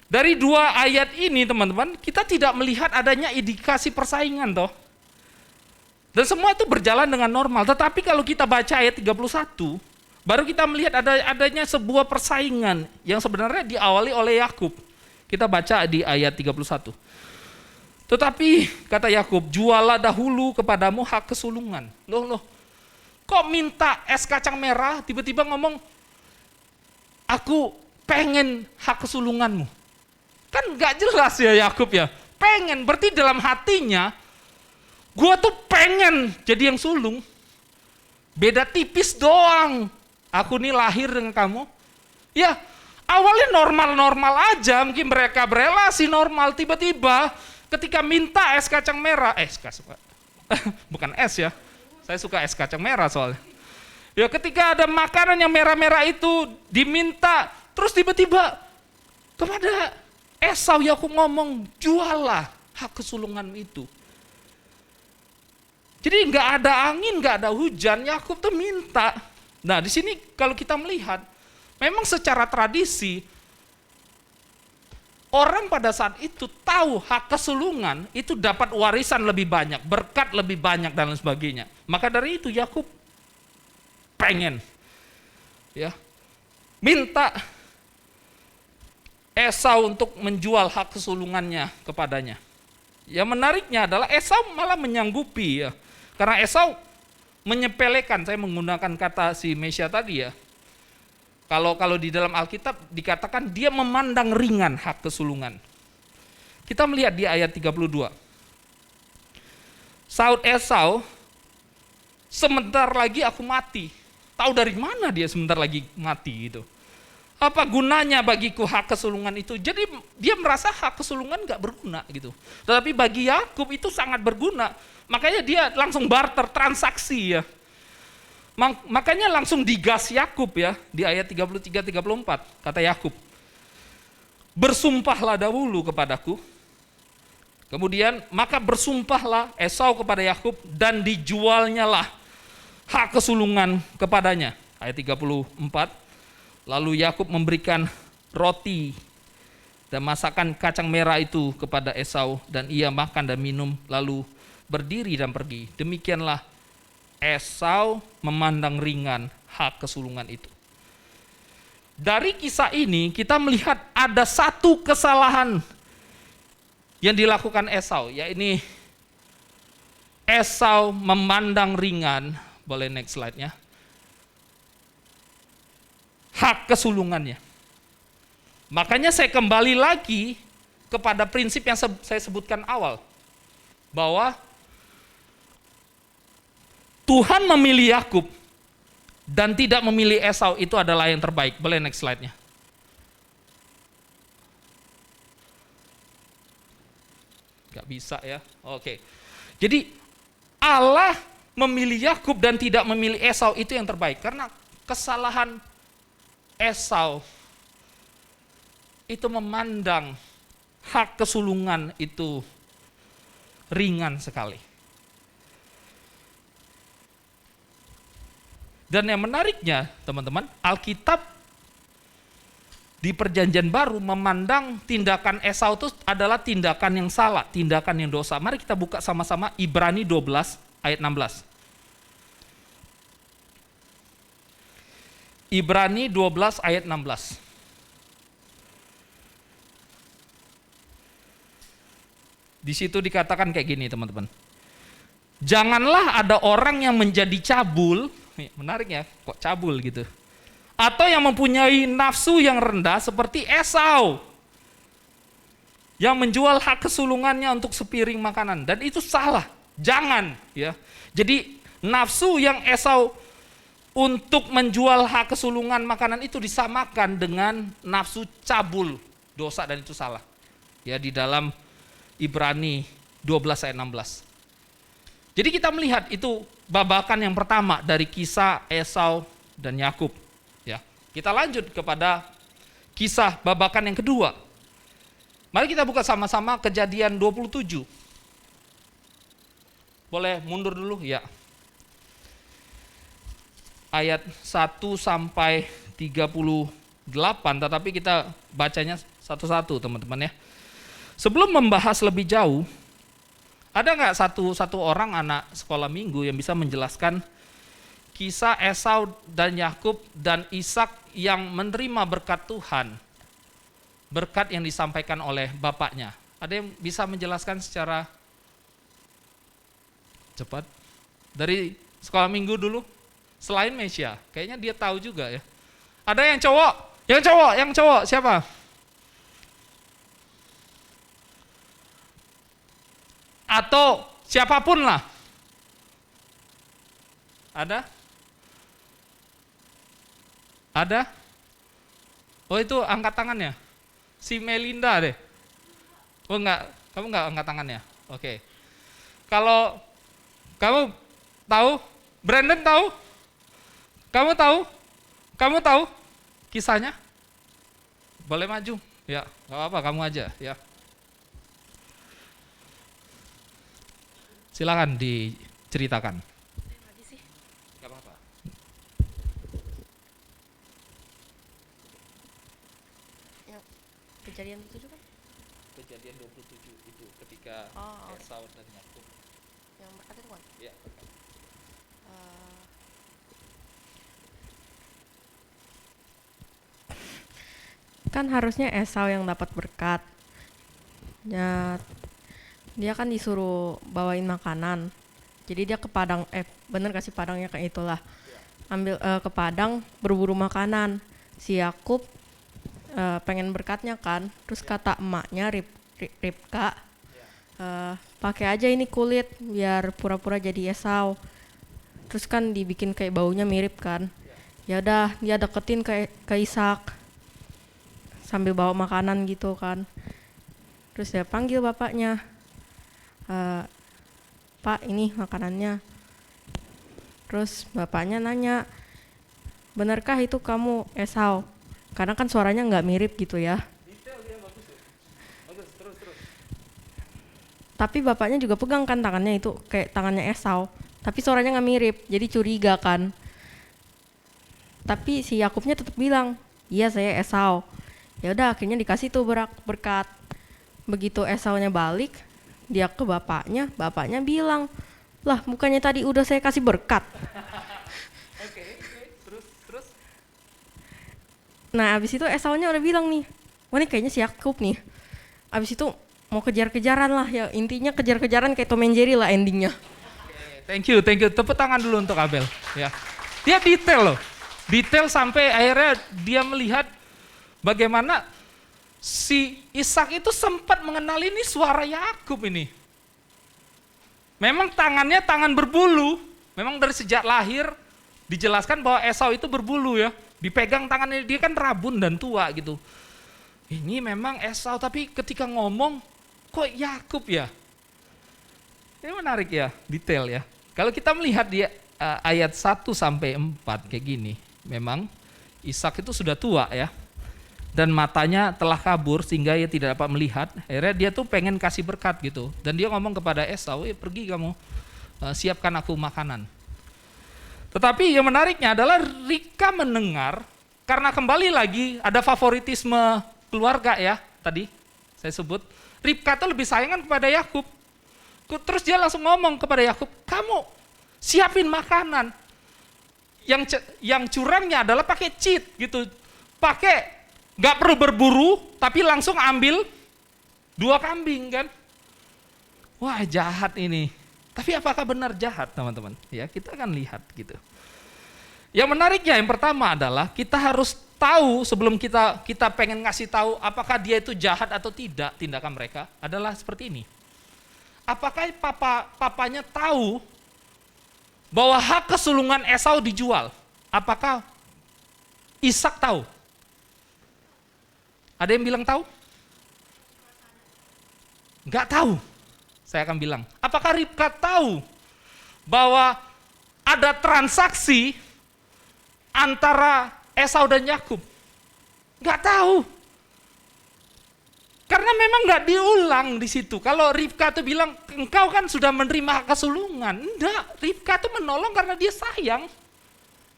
Dari dua ayat ini teman-teman, kita tidak melihat adanya indikasi persaingan toh. Dan semua itu berjalan dengan normal. Tetapi kalau kita baca ayat 31, baru kita melihat adanya sebuah persaingan yang sebenarnya diawali oleh Yakub. Kita baca di ayat 31. Tetapi kata Yakub, "Jualah dahulu kepadamu hak kesulungan." Loh. Kok minta es kacang merah, tiba-tiba ngomong, "Aku pengen hak kesulunganmu." Kan gak jelas ya Yakub ya. Pengen, berarti dalam hatinya, gua tuh pengen jadi yang sulung. Beda tipis doang Aku nih lahir dengan kamu. Ya, awalnya normal-normal aja, mungkin mereka berelasi normal, tiba-tiba ketika minta es kacang merah, bukan es ya, saya suka es kacang merah soalnya. Ya ketika ada makanan yang merah-merah itu diminta, terus tiba-tiba kepada Esau Yakub ngomong, juallah hak kesulungan itu. Jadi nggak ada angin, nggak ada hujan, Yakub tuh minta. Nah di sini kalau kita melihat, memang secara tradisi orang pada saat itu tahu hak kesulungan itu dapat warisan lebih banyak, berkat lebih banyak dan lain sebagainya. Maka dari itu Yakub pengen, ya, minta Esau untuk menjual hak kesulungannya kepadanya. Yang menariknya adalah Esau malah menyanggupi ya. Karena Esau menyepelekan, saya menggunakan kata si Mesya tadi ya. Kalau di dalam Alkitab dikatakan dia memandang ringan hak kesulungan. Kita melihat di ayat 32. Saud Esau, sebentar lagi aku mati. Tahu dari mana dia sebentar lagi mati gitu. Apa gunanya bagiku hak kesulungan itu? Jadi dia merasa hak kesulungan gak berguna gitu. Tetapi bagi Yakub itu sangat berguna. Makanya dia langsung barter, transaksi ya. Makanya langsung digas Yakub ya di ayat 33-34 kata Yakub, bersumpahlah dahulu kepadaku. Kemudian maka bersumpahlah Esau kepada Yakub dan dijualnya lah hak kesulungan kepadanya. Ayat 34. Lalu Yakub memberikan roti dan masakan kacang merah itu kepada Esau dan ia makan dan minum lalu berdiri dan pergi. Demikianlah Esau memandang ringan hak kesulungan itu. Dari kisah ini kita melihat ada satu kesalahan yang dilakukan Esau, yaitu Esau memandang ringan, boleh next slide-nya, hak kesulungannya. Makanya saya kembali lagi kepada prinsip yang saya sebutkan awal, bahwa Tuhan memilih Yakub dan tidak memilih Esau, itu adalah yang terbaik. Boleh next slide-nya. Gak bisa ya. Oke. Jadi Allah memilih Yakub dan tidak memilih Esau, itu yang terbaik. Karena kesalahan Esau itu memandang hak kesulungan itu ringan sekali. Dan yang menariknya teman-teman, Alkitab di Perjanjian Baru memandang tindakan Esau itu adalah tindakan yang salah, tindakan yang dosa. Mari kita buka sama-sama Ibrani 12 ayat 16. Ibrani 12 ayat 16. Di situ dikatakan kayak gini teman-teman. Janganlah ada orang yang menjadi cabul, menarik ya, kok cabul gitu. Atau yang mempunyai nafsu yang rendah seperti Esau. Yang menjual hak kesulungannya untuk sepiring makanan. Dan itu salah, jangan ya. Jadi nafsu yang Esau untuk menjual hak kesulungan makanan itu disamakan dengan nafsu cabul, dosa, dan itu salah. Ya, di dalam Ibrani 12 ayat 16. Jadi kita melihat itu babakan yang pertama dari kisah Esau dan Yakub. Ya, kita lanjut kepada kisah babakan yang kedua. Mari kita buka sama-sama Kejadian 27. Boleh mundur dulu ya. Ayat 1 sampai 38, tetapi kita bacanya satu-satu teman-teman ya. Sebelum membahas lebih jauh, ada nggak satu orang anak sekolah minggu yang bisa menjelaskan kisah Esau dan Yakub dan Ishak yang menerima berkat Tuhan, berkat yang disampaikan oleh bapaknya? Ada yang bisa menjelaskan secara cepat? Dari sekolah minggu dulu, selain Mesya, kayaknya dia tahu juga ya. Ada yang cowok? Yang cowok siapa? Atau siapapun lah. Ada? Ada? Oh itu angkat tangannya. Si Melinda deh. Oh enggak, kamu enggak angkat tangannya. Oke. Kalau kamu tahu, Brandon tahu? Kamu tahu? Kamu tahu kisahnya? Boleh maju. Ya, enggak apa-apa, kamu aja ya. Silakan diceritakan. Enggak apa-apa. Kejadian itu juga Kejadian 27 itu ketika Esau dan Yakub. yang berkata itu kan. Ya. Kan harusnya Esau yang dapat berkat. Ya, dia kan disuruh bawain makanan. Jadi dia ke padang, bener kasih padangnya kayak itulah. Ambil ke padang berburu makanan. Si Yakub pengen berkatnya kan. Terus kata emaknya Ribka, pakai aja ini kulit biar pura-pura jadi Esau. Terus kan dibikin kayak baunya mirip kan. Ya udah dia deketin ke Ishak sambil bawa makanan gitu kan. Terus dia panggil bapaknya, Pak ini makanannya. Terus bapaknya nanya, benarkah itu kamu Esau? Karena kan suaranya nggak mirip gitu ya. Tapi bapaknya juga pegang kan tangannya itu kayak tangannya Esau. Tapi suaranya nggak mirip, jadi curiga kan. Tapi si Yakubnya tetap bilang, iya saya Esau. Ya udah akhirnya dikasih tuh berkat. Begitu Esaunya balik, dia ke bapaknya bilang, lah bukannya tadi udah saya kasih berkat. Oke, terus. Nah abis itu Esaunya udah bilang nih, wah ini kayaknya si Yakub nih. Abis itu mau kejar-kejaran lah ya, intinya kejar-kejaran kayak Tom and Jerry lah endingnya. Thank you. Tepuk tangan dulu untuk Abel. Ya, dia detail loh, detail sampai akhirnya dia melihat bagaimana si Ishak itu sempat mengenali ini suara Yakub ini. Memang tangannya tangan berbulu, memang dari sejak lahir dijelaskan bahwa Esau itu berbulu ya. Dipegang tangannya, dia kan rabun dan tua gitu. Ini memang Esau, tapi ketika ngomong kok Yakub ya. Ini menarik ya, detail ya. Kalau kita melihat di ayat 1 sampai 4 kayak gini, memang Ishak itu sudah tua ya. Dan matanya telah kabur sehingga ia tidak dapat melihat. Akhirnya dia tuh pengen kasih berkat gitu. Dan dia ngomong kepada Esau, pergi kamu siapkan aku makanan. Tetapi yang menariknya adalah Ribka mendengar, karena kembali lagi ada favoritisme keluarga ya tadi saya sebut. Ribka tuh lebih sayangan kepada Yakub. Terus dia langsung ngomong kepada Yakub, kamu siapin makanan. Yang curangnya adalah pakai cheat gitu. Pakai nggak perlu berburu, tapi langsung ambil 2 kambing kan. Wah jahat ini. Tapi apakah benar jahat teman-teman? Ya kita akan lihat gitu. Yang menariknya yang pertama adalah kita harus tahu sebelum kita pengen ngasih tahu apakah dia itu jahat atau tidak tindakan mereka adalah seperti ini. Apakah papanya tahu bahwa hak kesulungan Esau dijual? Apakah Ishak tahu? Ada yang bilang tahu? Enggak tahu. Saya akan bilang, apakah Ribka tahu bahwa ada transaksi antara Esau dan Yakub? Enggak tahu. Karena memang enggak diulang di situ. Kalau Ribka tuh bilang, engkau kan sudah menerima hak kesulungan. Enggak, Ribka tuh menolong karena dia sayang.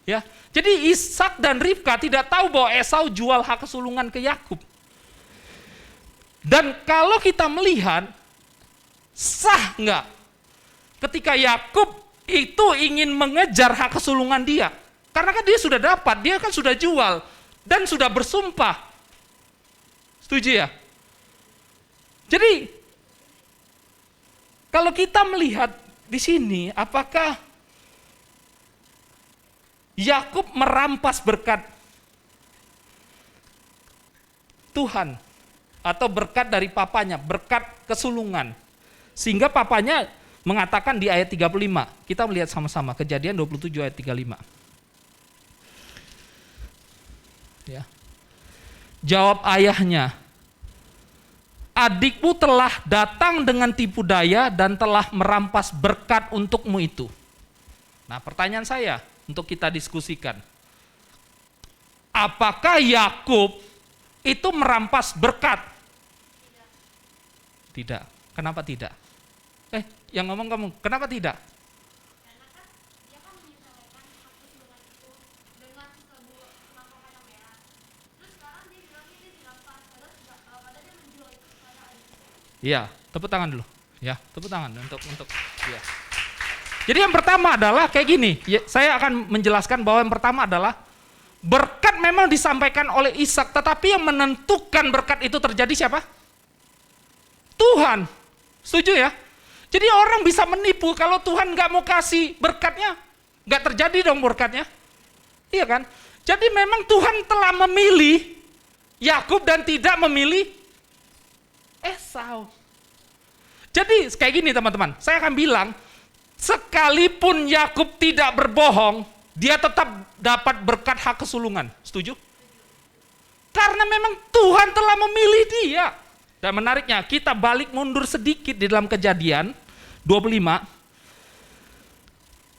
Ya, jadi Ishak dan Ribka tidak tahu bahwa Esau jual hak kesulungan ke Yakub. Dan kalau kita melihat, sah enggak ketika Yakub itu ingin mengejar hak kesulungan dia? Karena kan dia sudah dapat, dia kan sudah jual dan sudah bersumpah. Setuju ya? Jadi kalau kita melihat di sini, apakah Yakub merampas berkat Tuhan atau berkat dari papanya, berkat kesulungan? Sehingga papanya mengatakan di ayat 35, kita melihat sama-sama Kejadian 27 ayat 35. Ya. Jawab ayahnya, adikmu telah datang dengan tipu daya dan telah merampas berkat untukmu itu. Nah, pertanyaan saya untuk kita diskusikan. Apakah Yakub itu merampas berkat? Tidak. Kenapa tidak? Yang ngomong kamu, kenapa tidak? Iya, tepuk tangan dulu. Ya, tepuk tangan untuk ya. Jadi yang pertama adalah kayak gini. Ya, saya akan menjelaskan bahwa yang pertama adalah berkat memang disampaikan oleh Ishak, tetapi yang menentukan berkat itu terjadi siapa? Tuhan. Setuju ya? Jadi orang bisa menipu kalau Tuhan nggak mau kasih berkatnya, nggak terjadi dong berkatnya. Iya kan? Jadi memang Tuhan telah memilih Yakub dan tidak memilih Esau. Jadi kayak gini teman-teman, saya akan bilang, sekalipun Yakub tidak berbohong, dia tetap dapat berkat hak kesulungan. Setuju? Karena memang Tuhan telah memilih dia. Dan menariknya, kita balik mundur sedikit di dalam Kejadian 25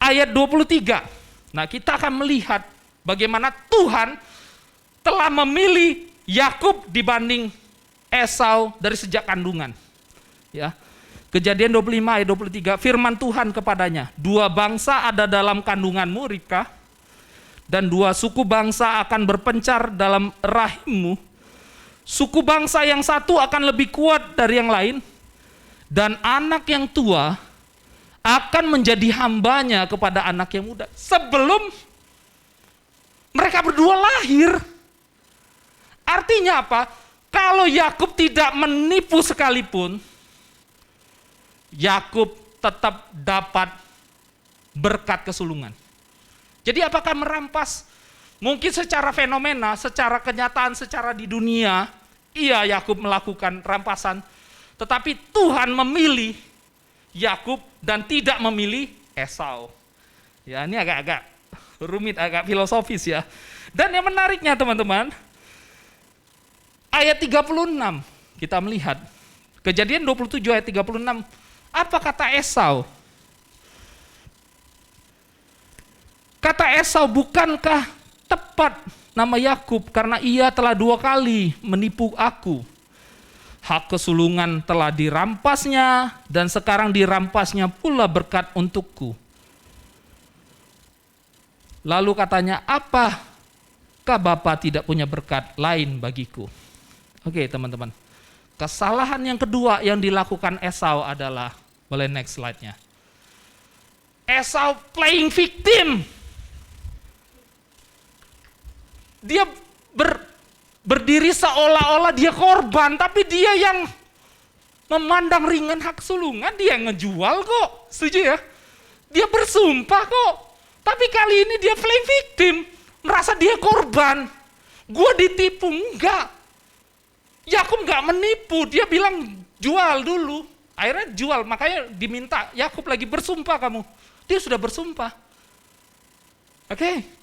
ayat 23. Nah, kita akan melihat bagaimana Tuhan telah memilih Yakub dibanding Esau dari sejak kandungan. Ya. Kejadian 25 ayat 23, firman Tuhan kepadanya, 2 bangsa ada dalam kandunganmu, Ribka, dan 2 suku bangsa akan berpencar dalam rahimmu. Suku bangsa yang satu akan lebih kuat dari yang lain, dan anak yang tua akan menjadi hambanya kepada anak yang muda. Sebelum mereka berdua lahir. Artinya apa? Kalau Yakub tidak menipu sekalipun, Yakub tetap dapat berkat kesulungan. Jadi apakah merampas? Mungkin secara fenomena, secara kenyataan, secara di dunia, iya Yakub melakukan rampasan. Tetapi Tuhan memilih Yakub dan tidak memilih Esau. Ya, ini agak-agak rumit, agak filosofis ya. Dan yang menariknya teman-teman, ayat 36 kita melihat. Kejadian 27 ayat 36. Apa kata Esau? Kata Esau, bukankah tepat nama Yakub karena ia telah 2 kali menipu aku. Hak kesulungan telah dirampasnya dan sekarang dirampasnya pula berkat untukku. Lalu katanya, apakah Bapa tidak punya berkat lain bagiku? Oke teman-teman, kesalahan yang kedua yang dilakukan Esau adalah, boleh next slide-nya. Esau playing victim. Dia berdiri seolah-olah dia korban, tapi dia yang memandang ringan hak sulungan, dia ngejual kok. Setuju ya? Dia bersumpah kok. Tapi kali ini dia playing victim, merasa dia korban. Gua ditipu, enggak. Yakub enggak menipu, dia bilang jual dulu. Akhirnya jual, makanya diminta, Yakub lagi bersumpah kamu. Dia sudah bersumpah. Oke.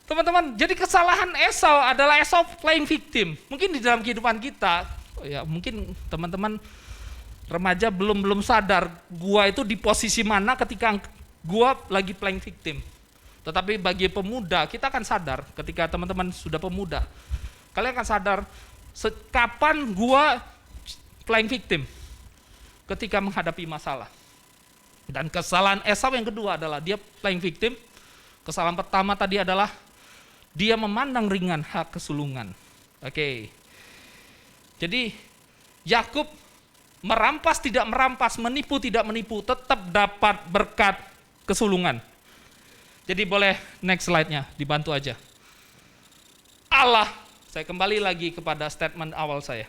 Teman-teman, jadi kesalahan Esau adalah Esau playing victim. Mungkin di dalam kehidupan kita, ya mungkin teman-teman remaja belum sadar gua itu di posisi mana ketika gua lagi playing victim. Tetapi bagi pemuda, kita akan sadar ketika teman-teman sudah pemuda. Kalian akan sadar kapan gua playing victim ketika menghadapi masalah. Dan kesalahan Esau yang kedua adalah dia playing victim. Kesalahan pertama tadi adalah dia memandang ringan hak kesulungan. Oke. Jadi Yakub merampas tidak merampas, menipu tidak menipu, tetap dapat berkat kesulungan. Jadi boleh next slide-nya, dibantu aja. Allah, saya kembali lagi kepada statement awal saya.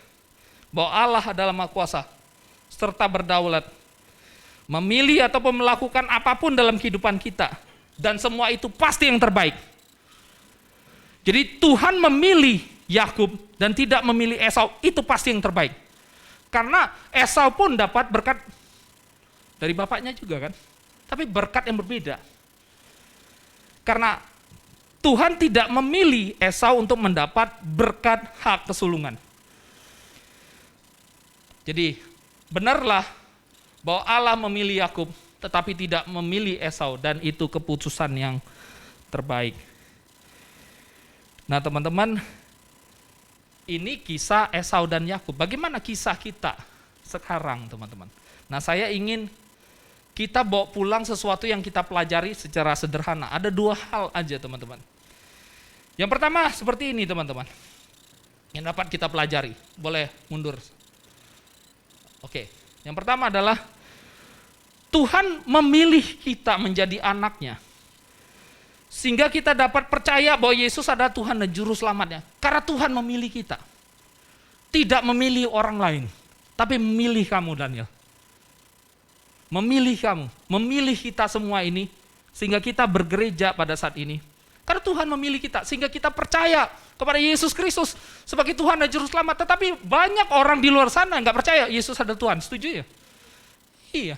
Bahwa Allah adalah Maha Kuasa, serta berdaulat. Memilih ataupun melakukan apapun dalam kehidupan kita. Dan semua itu pasti yang terbaik. Jadi Tuhan memilih Yakub dan tidak memilih Esau, itu pasti yang terbaik. Karena Esau pun dapat berkat dari bapaknya juga kan. Tapi berkat yang berbeda. Karena Tuhan tidak memilih Esau untuk mendapat berkat hak kesulungan. Jadi benarlah bahwa Allah memilih Yakub tetapi tidak memilih Esau, dan itu keputusan yang terbaik. Nah teman-teman, ini kisah Esau dan Yakub. Bagaimana kisah kita sekarang teman-teman? Nah saya ingin kita bawa pulang sesuatu yang kita pelajari secara sederhana. Ada 2 hal aja teman-teman. Yang pertama seperti ini teman-teman, yang dapat kita pelajari. Boleh mundur. Oke, yang pertama adalah Tuhan memilih kita menjadi anaknya, sehingga kita dapat percaya bahwa Yesus adalah Tuhan dan Juru Selamatnya. Karena Tuhan memilih kita. Tidak memilih orang lain, tapi memilih kamu Daniel. Memilih kamu, memilih kita semua ini, sehingga kita bergereja pada saat ini. Karena Tuhan memilih kita, sehingga kita percaya kepada Yesus Kristus sebagai Tuhan dan Juru Selamat. Tetapi banyak orang di luar sana nggak percaya Yesus adalah Tuhan, setuju ya? Iya.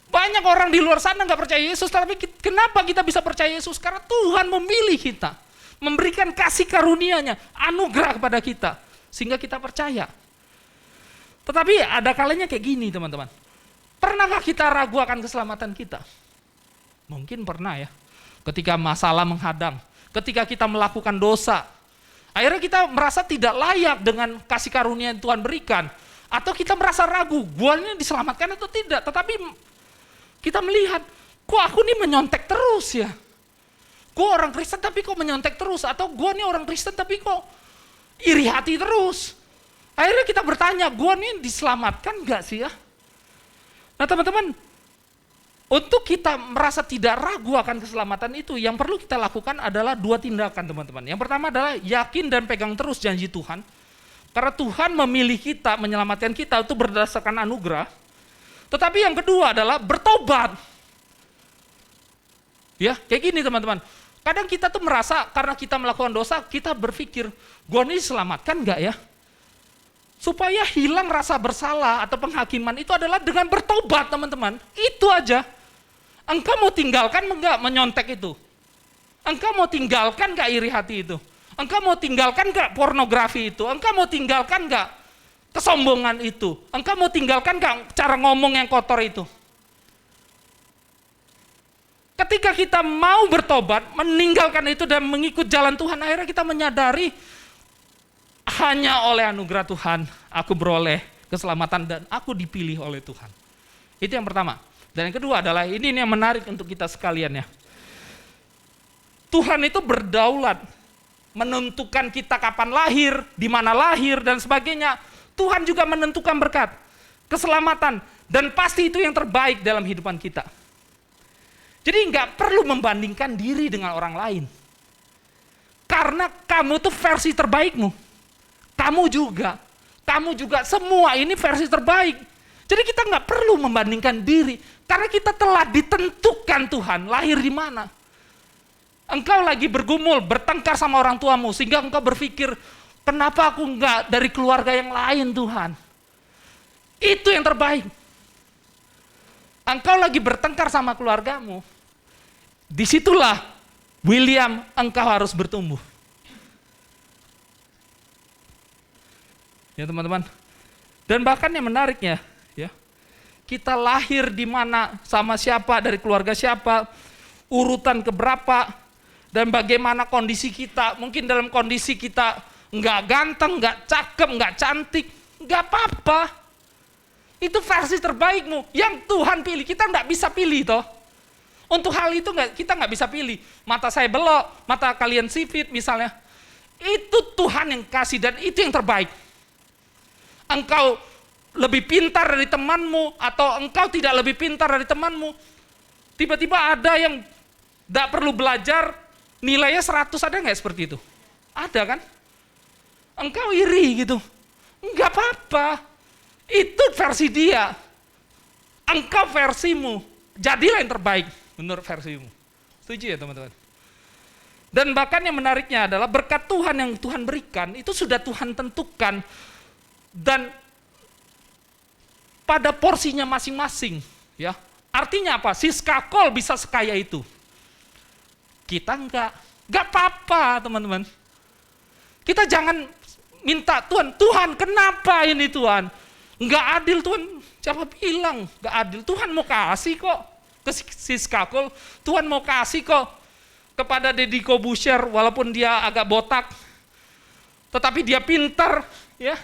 Banyak orang di luar sana nggak percaya Yesus, tapi kenapa kita bisa percaya Yesus? Karena Tuhan memilih kita, memberikan kasih karunia-Nya, anugerah kepada kita, sehingga kita percaya. Tetapi ada kalanya kayak gini teman-teman. Pernahkah kita ragu akan keselamatan kita? Mungkin pernah ya. Ketika masalah menghadang, ketika kita melakukan dosa, akhirnya kita merasa tidak layak dengan kasih karunia yang Tuhan berikan. Atau kita merasa ragu, gua ini diselamatkan atau tidak. Tetapi kita melihat, kok aku ini menyontek terus ya? Gua orang Kristen tapi kok menyontek terus? Atau gua ini orang Kristen tapi kok iri hati terus? Akhirnya kita bertanya, gua ini diselamatkan enggak sih ya? Nah teman-teman, untuk kita merasa tidak ragu akan keselamatan itu, yang perlu kita lakukan adalah 2 tindakan teman-teman. Yang pertama adalah yakin dan pegang terus janji Tuhan. Karena Tuhan memilih kita, menyelamatkan kita itu berdasarkan anugerah. Tetapi yang kedua adalah bertobat. Ya, kayak gini teman-teman. Kadang kita tuh merasa karena kita melakukan dosa, kita berpikir, gua ini diselamatkan enggak ya? Supaya hilang rasa bersalah atau penghakiman itu adalah dengan bertobat teman-teman. Itu aja. Engkau mau tinggalkan enggak menyontek itu? Engkau mau tinggalkan enggak iri hati itu? Engkau mau tinggalkan enggak pornografi itu? Engkau mau tinggalkan enggak kesombongan itu? Engkau mau tinggalkan enggak cara ngomong yang kotor itu? Ketika kita mau bertobat, meninggalkan itu dan mengikut jalan Tuhan, akhirnya kita menyadari hanya oleh anugerah Tuhan aku beroleh keselamatan dan aku dipilih oleh Tuhan. Itu yang pertama. Dan yang kedua adalah ini yang menarik untuk kita sekalian ya. Tuhan itu berdaulat menentukan kita kapan lahir, di mana lahir dan sebagainya. Tuhan juga menentukan berkat, keselamatan, dan pasti itu yang terbaik dalam kehidupan kita. Jadi nggak perlu membandingkan diri dengan orang lain. Karena kamu tuh versi terbaikmu. Kamu juga semua ini versi terbaik. Jadi kita nggak perlu membandingkan diri, karena kita telah ditentukan Tuhan lahir di mana. Engkau lagi bergumul, bertengkar sama orang tuamu, sehingga engkau berpikir, kenapa aku nggak dari keluarga yang lain Tuhan? Itu yang terbaik. Engkau lagi bertengkar sama keluargamu, disitulah William, engkau harus bertumbuh. Ya teman-teman. Dan bahkan yang menariknya, ya, kita lahir di mana, sama siapa, dari keluarga siapa, urutan keberapa, dan bagaimana kondisi kita. Mungkin dalam kondisi kita nggak ganteng, nggak cakep, nggak cantik, nggak apa-apa. Itu versi terbaikmu yang Tuhan pilih. Kita nggak bisa pilih toh. Untuk hal itu kita nggak bisa pilih. Mata saya belok, mata kalian sipit misalnya. Itu Tuhan yang kasih dan itu yang terbaik. Engkau lebih pintar dari temanmu atau engkau tidak lebih pintar dari temanmu. Tiba-tiba ada yang tidak perlu belajar, nilainya 100, ada nggak seperti itu? Ada kan? Engkau iri gitu. Enggak apa-apa. Itu versi dia. Engkau versimu. Jadilah yang terbaik menurut versimu. Setuju ya teman-teman? Dan bahkan yang menariknya adalah berkat Tuhan yang Tuhan berikan, itu sudah Tuhan tentukan. Dan pada porsinya masing-masing, ya. Artinya apa? Siska Kol bisa sekaya itu. Kita enggak. Gak apa-apa teman-teman. Kita jangan minta Tuhan kenapa ini Tuhan? Nggak adil Tuhan, siapa bilang nggak adil? Tuhan mau kasih kok ke Siskakol, Tuhan mau kasih kok kepada Deddy Kobusher walaupun dia agak botak, tetapi dia pintar, ya.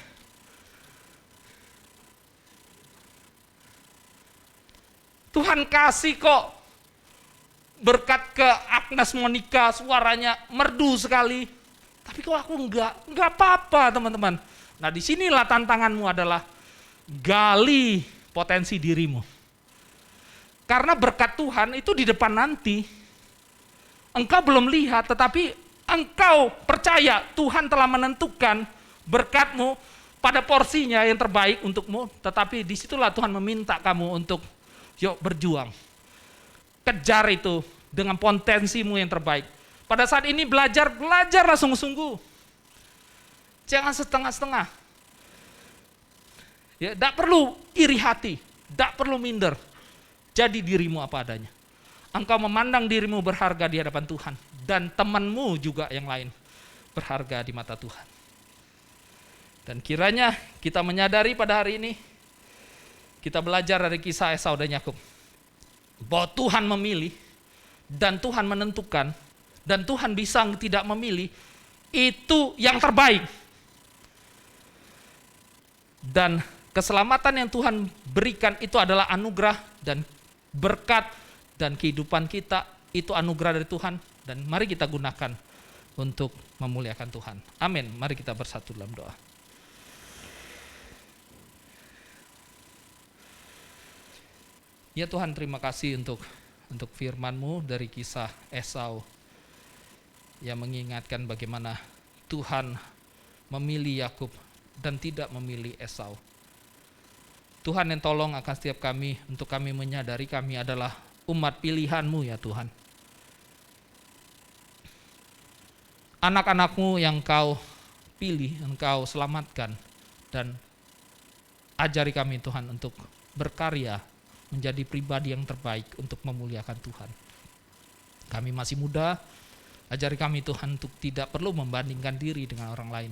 Tuhan kasih kok berkat ke Agnes Monica, suaranya merdu sekali. Tapi kok aku enggak apa-apa teman-teman. Nah disinilah tantanganmu adalah gali potensi dirimu. Karena berkat Tuhan itu di depan nanti. Engkau belum lihat tetapi engkau percaya Tuhan telah menentukan berkatmu pada porsinya yang terbaik untukmu. Tetapi disitulah Tuhan meminta kamu untuk yuk berjuang. Kejar itu dengan potensimu yang terbaik. Pada saat ini belajarlah sungguh-sungguh. Jangan setengah-setengah. Ya, tidak perlu iri hati, tidak perlu minder. Jadi dirimu apa adanya. Engkau memandang dirimu berharga di hadapan Tuhan. Dan temanmu juga yang lain berharga di mata Tuhan. Dan kiranya kita menyadari pada hari ini, kita belajar dari kisah Esau dan Yakub. Bahwa Tuhan memilih, dan Tuhan menentukan, dan Tuhan bisa tidak memilih, itu yang terbaik. Dan keselamatan yang Tuhan berikan itu adalah anugerah dan berkat, dan kehidupan kita itu anugerah dari Tuhan, dan mari kita gunakan untuk memuliakan Tuhan. Amin. Mari kita bersatu dalam doa. Ya Tuhan, terima kasih untuk firman-Mu dari kisah Esau yang mengingatkan bagaimana Tuhan memilih Yakub dan tidak memilih Esau. Tuhan yang tolong akan setiap kami untuk kami menyadari kami adalah umat pilihan-Mu ya Tuhan. Anak-anak-Mu yang Kau pilih, Engkau selamatkan, dan ajari kami Tuhan untuk berkarya menjadi pribadi yang terbaik untuk memuliakan Tuhan. Kami masih muda, ajari kami Tuhan untuk tidak perlu membandingkan diri dengan orang lain.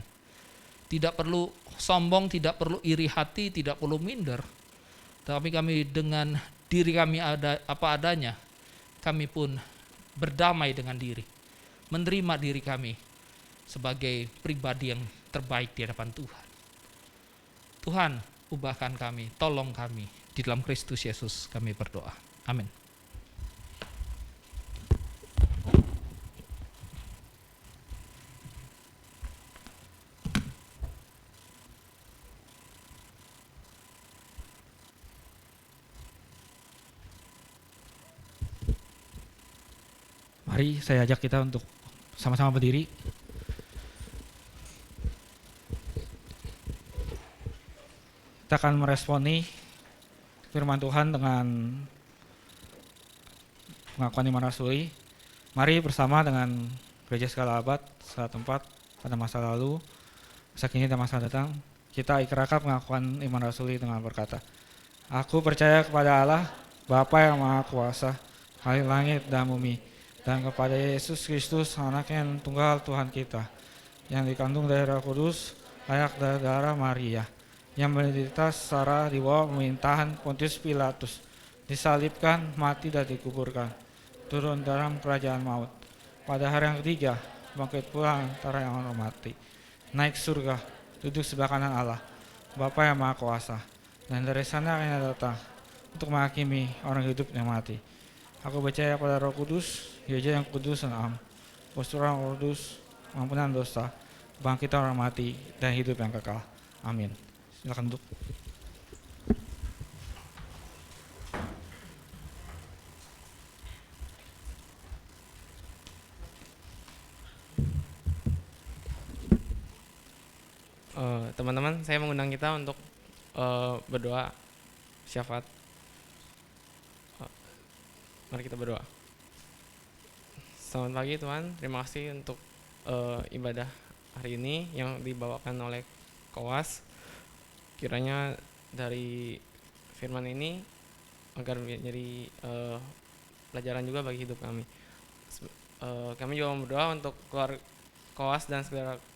Tidak perlu sombong, tidak perlu iri hati, tidak perlu minder. Tapi kami dengan diri kami ada apa adanya, kami pun berdamai dengan diri. Menerima diri kami sebagai pribadi yang terbaik di hadapan Tuhan. Tuhan, ubahkan kami, tolong kami. Di dalam Kristus Yesus kami berdoa. Amin. Mari saya ajak kita untuk sama-sama berdiri. Kita akan meresponi firman Tuhan dengan pengakuan iman rasuli. Mari bersama dengan gereja segala abad, segala tempat pada masa lalu, masa kini dan masa datang, kita ikrarkan pengakuan iman rasuli dengan berkata, Aku percaya kepada Allah, Bapa yang Maha Kuasa, Khalik langit dan bumi, dan kepada Yesus Kristus, Anak yang tunggal Tuhan kita, yang dikandung dari Roh Kudus, layak dari darah Maria, yang menderita secara di bawah pemerintahan Pontius Pilatus, disalibkan, mati dan dikuburkan, turun dalam kerajaan maut. Pada hari yang ketiga, bangkit pulang antara yang orang mati, naik surga, duduk sebelah kanan Allah, Bapa yang Maha Kuasa, dan dari sana akan datang untuk menghakimi orang hidup dan mati. Aku percaya pada Roh Kudus, gereja yang kudus dan am, postura Roh Kudus, ampunan dosa, bangkit orang mati, dan hidup yang kekal. Amin. Silakan duduk. Teman-teman, saya mengundang kita untuk berdoa syafaat. Mari kita berdoa. Selamat pagi Tuhan, terima kasih untuk ibadah hari ini yang dibawakan oleh Koas. Kiranya dari firman ini agar menjadi pelajaran juga bagi hidup kami. kami juga berdoa untuk koas dan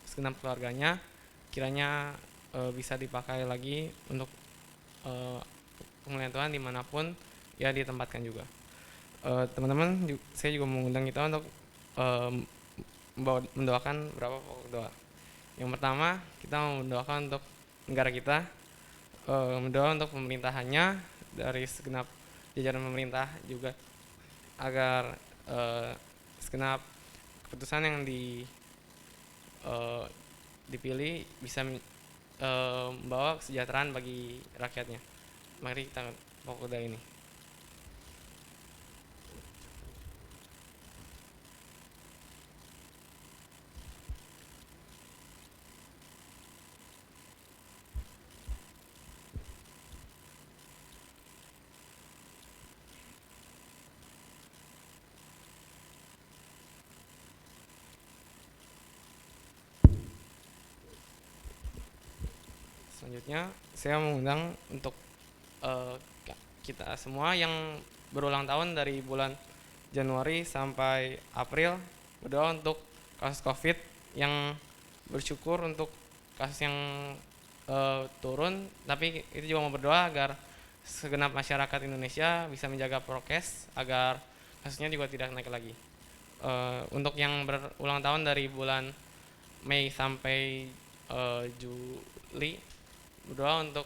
segenap keluarganya, kiranya bisa dipakai lagi untuk kemuliaan Tuhan dimanapun ya ditempatkan juga. Teman-teman, saya juga mengundang kita untuk mendoakan beberapa pokok doa. Yang pertama, kita mau mendoakan untuk negara kita, mendoa untuk pemerintahannya dari segenap jajaran pemerintah juga, agar segenap keputusan yang dipilih bisa membawa kesejahteraan bagi rakyatnya. Mari kita pokok doa ini. Selanjutnya, saya mengundang untuk kita semua yang berulang tahun dari bulan Januari sampai April berdoa untuk kasus COVID, yang bersyukur untuk kasus yang turun, tapi itu juga mau berdoa agar segenap masyarakat Indonesia bisa menjaga prokes agar kasusnya juga tidak naik lagi. Untuk yang berulang tahun dari bulan Mei sampai Juli, berdoa untuk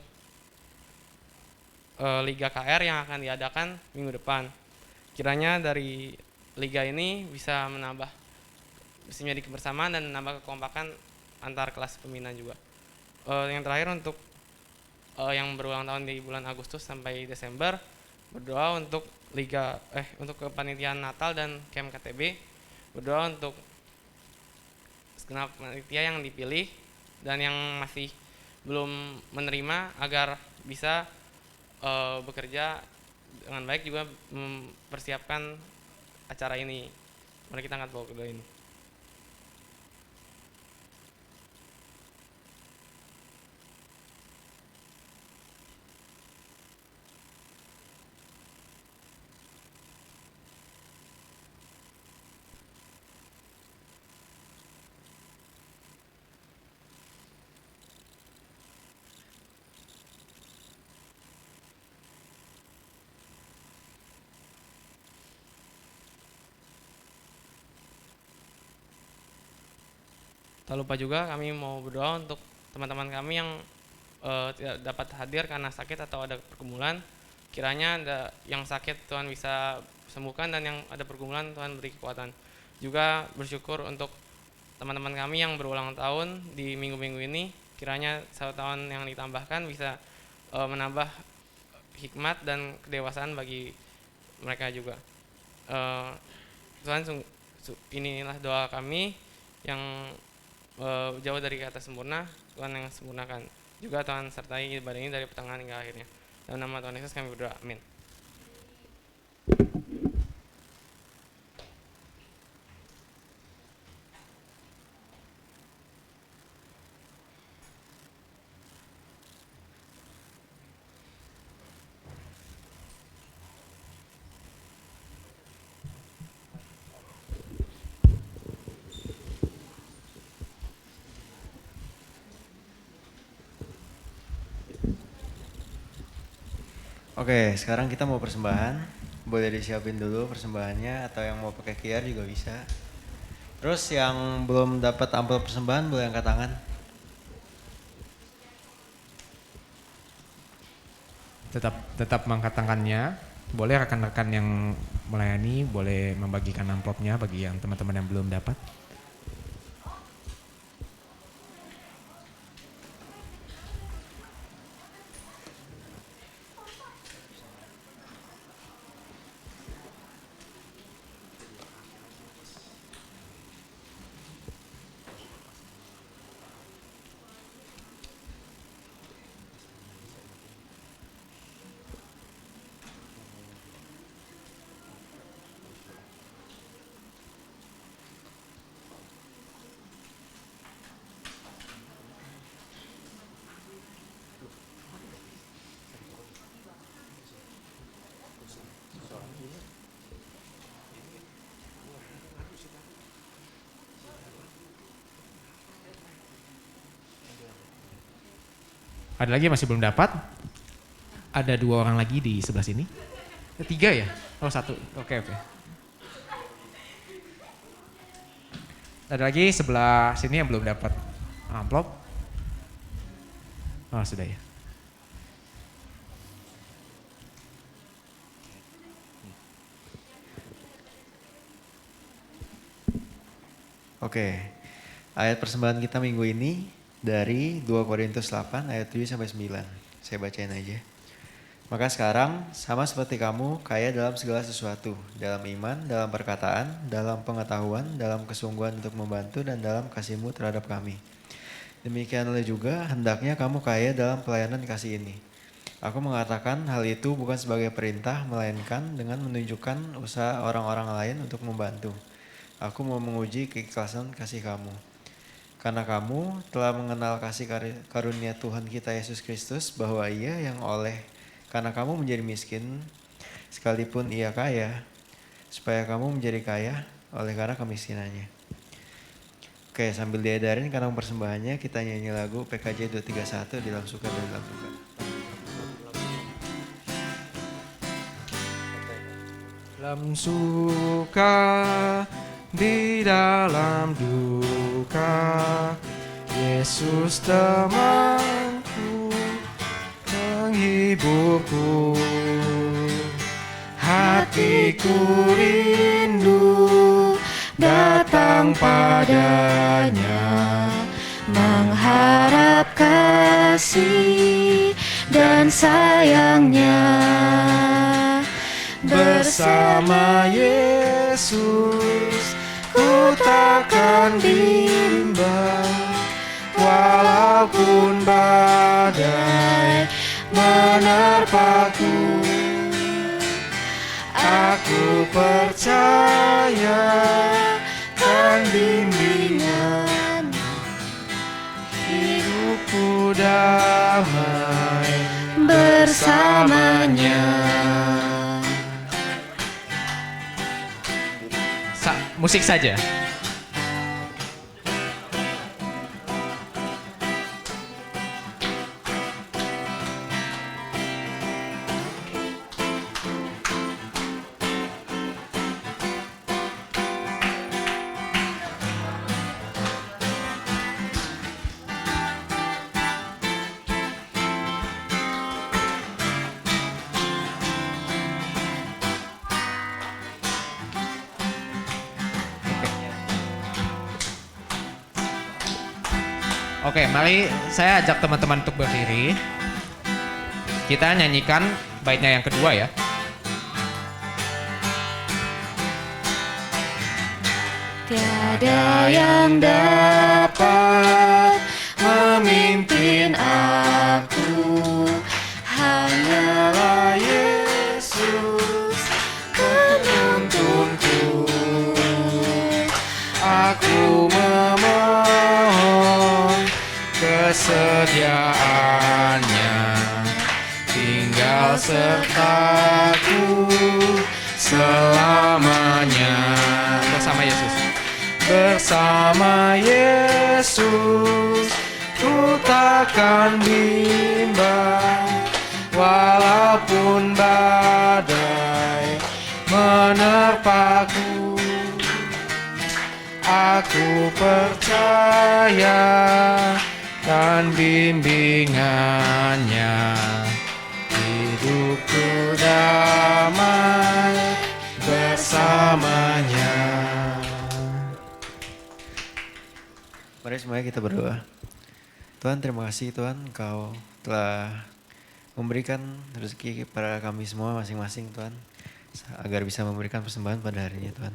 Liga KR yang akan diadakan minggu depan. Kiranya dari liga ini bisa menjadi kebersamaan dan menambah kekompakan antar kelas pembina juga. Yang terakhir untuk yang berulang tahun di bulan Agustus sampai Desember, berdoa untuk untuk kepanitiaan Natal dan camp KTB, berdoa untuk segenap panitia yang dipilih dan yang masih belum menerima agar bisa bekerja dengan baik, juga mempersiapkan acara ini. Mari kita angkat pokok doa ini. Tak lupa juga kami mau berdoa untuk teman-teman kami yang tidak dapat hadir karena sakit atau ada pergumulan. Kiranya yang sakit Tuhan bisa sembuhkan, dan yang ada pergumulan Tuhan beri kekuatan. Juga bersyukur untuk teman-teman kami yang berulang tahun di minggu-minggu ini. Kiranya 1 tahun yang ditambahkan bisa menambah hikmat dan kedewasaan bagi mereka juga. Tuhan, inilah doa kami yang jauh dari kata sempurna, Tuhan yang sempurnakan. Juga Tuhan sertai ibadah ini dari pertengahan hingga akhirnya. Dalam nama Tuhan Yesus kami berdoa, amin. Oke, sekarang kita mau persembahan. Boleh disiapin dulu persembahannya, atau yang mau pakai QR juga bisa. Terus yang belum dapat amplop persembahan boleh angkat tangan. Tetap mengangkat tangannya. Boleh rekan-rekan yang melayani boleh membagikan amplopnya bagi yang teman-teman yang belum dapat. Ada lagi yang masih belum dapat? Ada 2 orang lagi di sebelah sini. 3 ya? Oh 1, oke. Ada lagi sebelah sini yang belum dapat amplop. Oh sudah ya. Oke, ayat persembahan kita minggu ini dari 2 Korintus 8 ayat 7 sampai 9. Saya bacain aja. Maka sekarang sama seperti kamu kaya dalam segala sesuatu, dalam iman, dalam perkataan, dalam pengetahuan, dalam kesungguhan untuk membantu dan dalam kasihmu terhadap kami. Demikianlah juga hendaknya kamu kaya dalam pelayanan kasih ini. Aku mengatakan hal itu bukan sebagai perintah, melainkan dengan menunjukkan usaha orang-orang lain untuk membantu. Aku mau menguji keikhlasan kasih kamu. Karena kamu telah mengenal kasih karunia Tuhan kita Yesus Kristus, bahwa Ia yang karena kamu menjadi miskin, sekalipun Ia kaya, supaya kamu menjadi kaya oleh karena kemiskinannya. Oke, sambil diedarin karena persembahannya, kita nyanyi lagu PKJ 231 di dalam suka dan dalam duka. Dalam suka, di dalam duka, Yesus temanku, penghiburku. Hatiku rindu datang padanya, mengharap kasih dan sayangnya. Bersama Yesus ku takkan bimbang, walaupun badai menerpaku. Aku percaya kan bimbingan, hidupku damai bersamanya. Musik saja. Oke, mari saya ajak teman-teman untuk berdiri. Kita nyanyikan baitnya yang kedua ya. Tiada yang dapat memimpin aku, hanyalah Yesus penuntunku. Aku memohon kesediaannya, tinggal sertaku selamanya. Bersama Yesus. Bersama Yesus ku takkan bimbang, walaupun badai menerpaku. Aku percaya dan bimbingannya, hidupku damai bersamanya. Mari semuanya kita berdoa. Tuhan, terima kasih Tuhan, Engkau telah memberikan rezeki kepada kami semua masing-masing Tuhan, agar bisa memberikan persembahan pada hari ini Tuhan.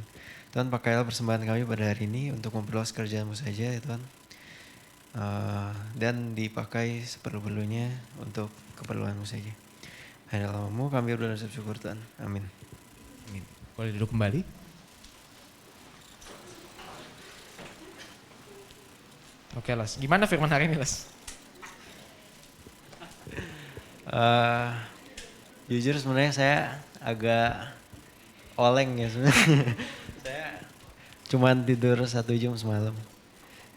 Tuhan, pakailah persembahan kami pada hari ini untuk memperluas kerjaan-Mu saja ya Tuhan. Dan dipakai seperlu-perlunya untuk keperluan-Mu saja. Hanya dalam-Mu kami berdoa dan bersyukur Tuhan. Amin. Amin. Boleh duduk kembali. Oke Las, gimana firman hari ini Las? Jujur sebenarnya saya agak oleng ya sebenarnya. Saya cuman tidur 1 jam semalam.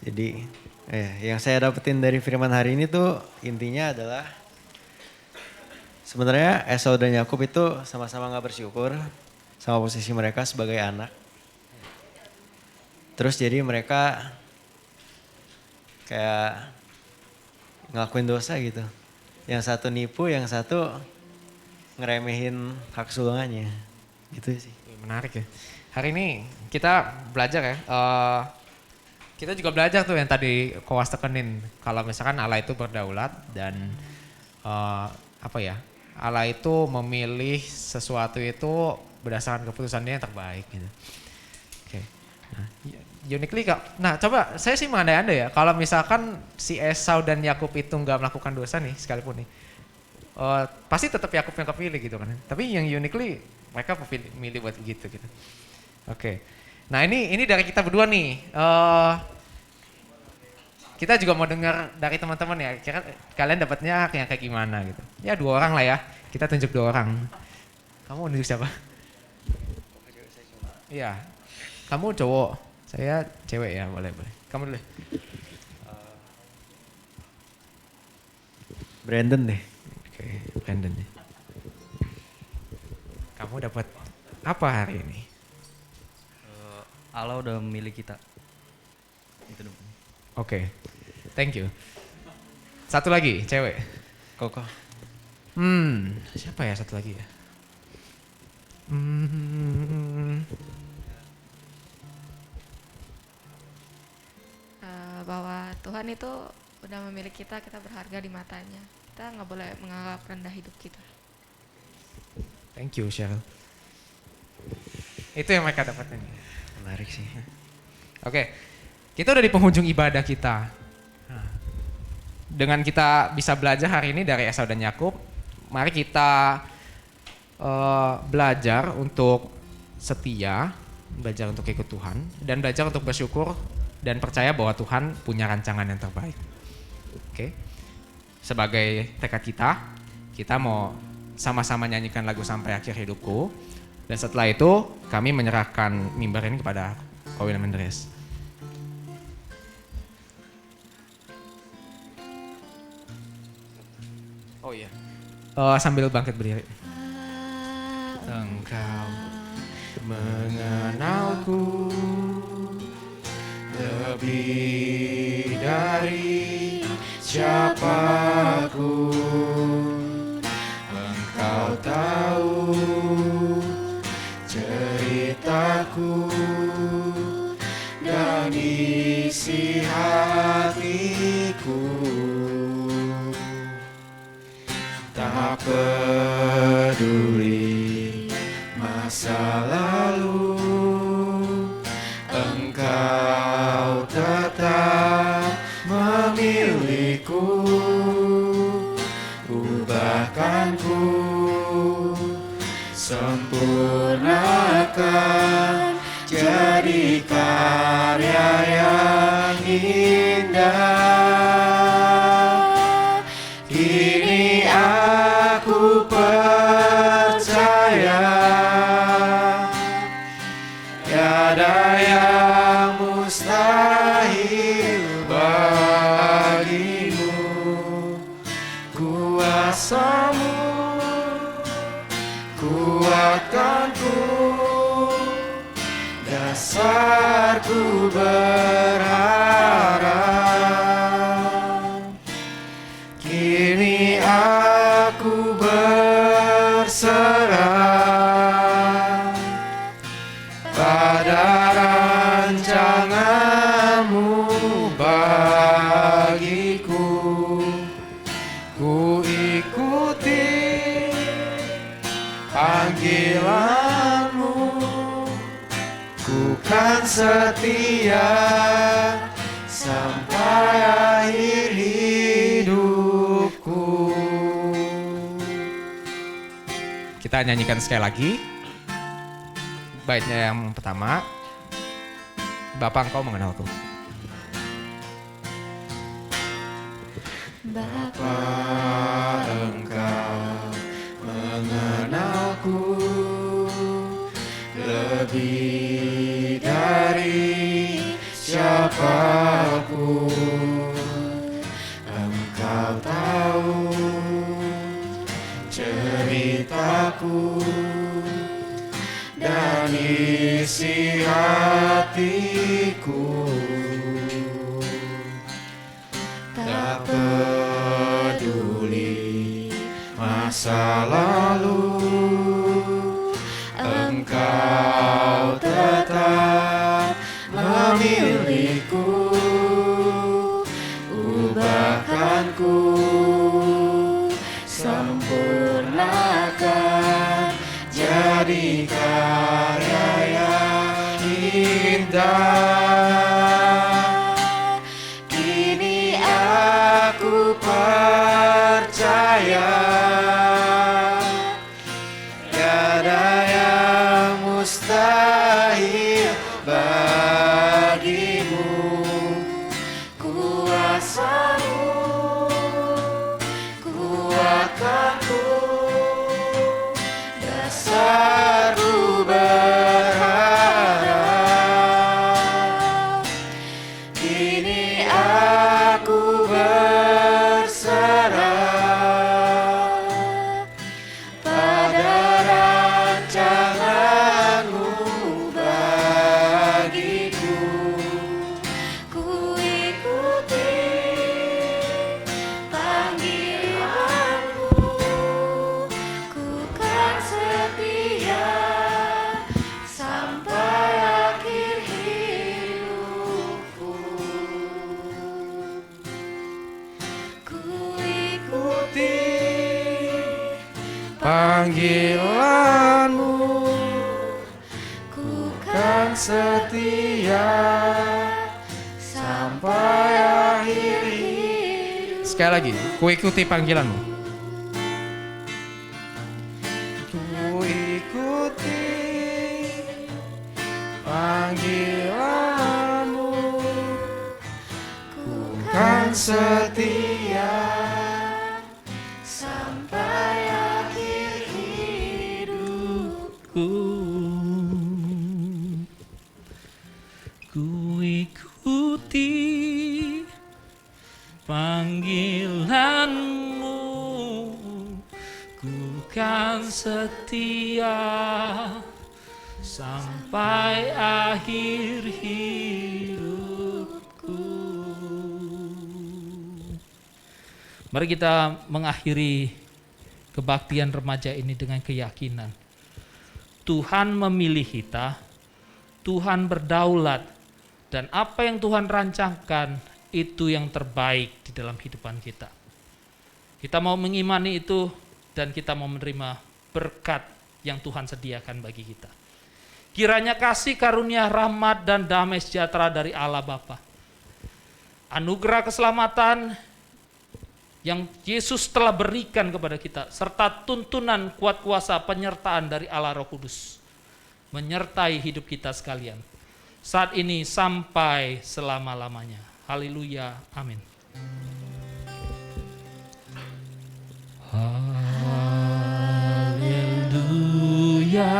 Jadi Yang saya dapetin dari firman hari ini tuh intinya adalah sebenarnya Esau dan Yakub itu sama-sama nggak bersyukur sama posisi mereka sebagai anak. Terus jadi mereka kayak ngelakuin dosa gitu. Yang satu nipu, yang satu ngeremehin hak sulungannya. Gitu sih. Menarik ya. Hari ini kita belajar ya. Kita juga belajar tuh yang tadi Kowas tekenin. Kalau misalkan Allah itu berdaulat dan Allah itu memilih sesuatu itu berdasarkan keputusannya yang terbaik gitu. Oke. Nah, uniquely Kak. Nah, coba saya sih mengandai-andai ya. Kalau misalkan si Esau dan Yakub itu nggak melakukan dosa nih sekalipun nih. Pasti tetap Yakub yang kepilih gitu kan. Tapi yang uniquely mereka memilih buat gitu gitu. Oke. Nah ini dari kita berdua nih. Kita juga mau dengar dari teman-teman ya. Kira kalian dapatnya yang kayak gimana gitu. Ya 2 orang lah ya. Kita tunjuk 2 orang. Kamu tunjuk siapa? Iya. Kamu cowok. Saya cewek ya, boleh. Kamu dulu. Brandon deh. Oke, Brandon deh. Kamu dapat apa hari ini? Allah udah memilih kita. Itu dong. Oke, thank you. Satu lagi, cewek. Koko. Siapa ya satu lagi ya? Bahwa Tuhan itu udah memilih kita berharga di matanya. Kita nggak boleh menganggap rendah hidup kita. Thank you, Cheryl. Itu yang mereka dapatin. Menarik sih. Oke, kita udah di penghujung ibadah kita. Dengan kita bisa belajar hari ini dari Esau dan Yakub, mari kita belajar untuk setia, belajar untuk ikut Tuhan, dan belajar untuk bersyukur dan percaya bahwa Tuhan punya rancangan yang terbaik. Oke, sebagai tekad kita mau sama-sama nyanyikan lagu Sampai Akhir Hidupku, dan setelah itu kami menyerahkan mimbar ini kepada Kowin Mendres. Oh iya, sambil bangkit berdiri. Engkau mengenalku lebih dari siapaku. Engkau tahu ceritaku dan isi hatiku. Tak peduli masa lalu, Engkau tetap memilihku. Ubahkanku, sempurnakan, jadi karya yang indah. Kini aku percaya, tiada yang mustahil bagimu. Kuasamu kuatkanku, dasarku berharap. Kini aku berserah pada rancanganmu bagiku. Ku ikuti panggilanmu, ku kan setia sampai akhir hidupku. Kita nyanyikan sekali lagi baitnya yang pertama, Bapa Engkau mengenalku. Bapa Engkau mengenalku lebih dari siapaku. Engkau tahu ceritaku dan isi hatiku. Tak peduli masa lalu, Engkau tetap memilihku. Ubahkanku, sempurnakan, jadi karya yang indah. Kini aku percaya, tiada yang mustahil bagimu. Kuasamu kuatkanku, dasarku berharap. Kini aku berserah pada rancanganmu bagiku. Ku ikuti panggilanmu, ku kan setia sampai akhir hidupku. Ku ikuti panggilanmu, ku kan setia sampai akhir hidup. Sekali lagi, ku ikuti panggilanmu. Ku ikuti panggilanmu, ku kan setia sampai akhir hidupku. Ku ikuti panggilanmu, ku kan setia sampai akhir hidupku. Mari kita mengakhiri kebaktian remaja ini dengan keyakinan. Tuhan memilih kita, Tuhan berdaulat, dan apa yang Tuhan rancangkan itu yang terbaik di dalam kehidupan kita. Kita mau mengimani itu dan kita mau menerima berkat yang Tuhan sediakan bagi kita. Kiranya kasih karunia, rahmat, dan damai sejahtera dari Allah Bapa, anugerah keselamatan yang Yesus telah berikan kepada kita, serta tuntunan kuat kuasa penyertaan dari Allah Roh Kudus menyertai hidup kita sekalian saat ini sampai selama-lamanya. Haleluya, amin. Haleluya,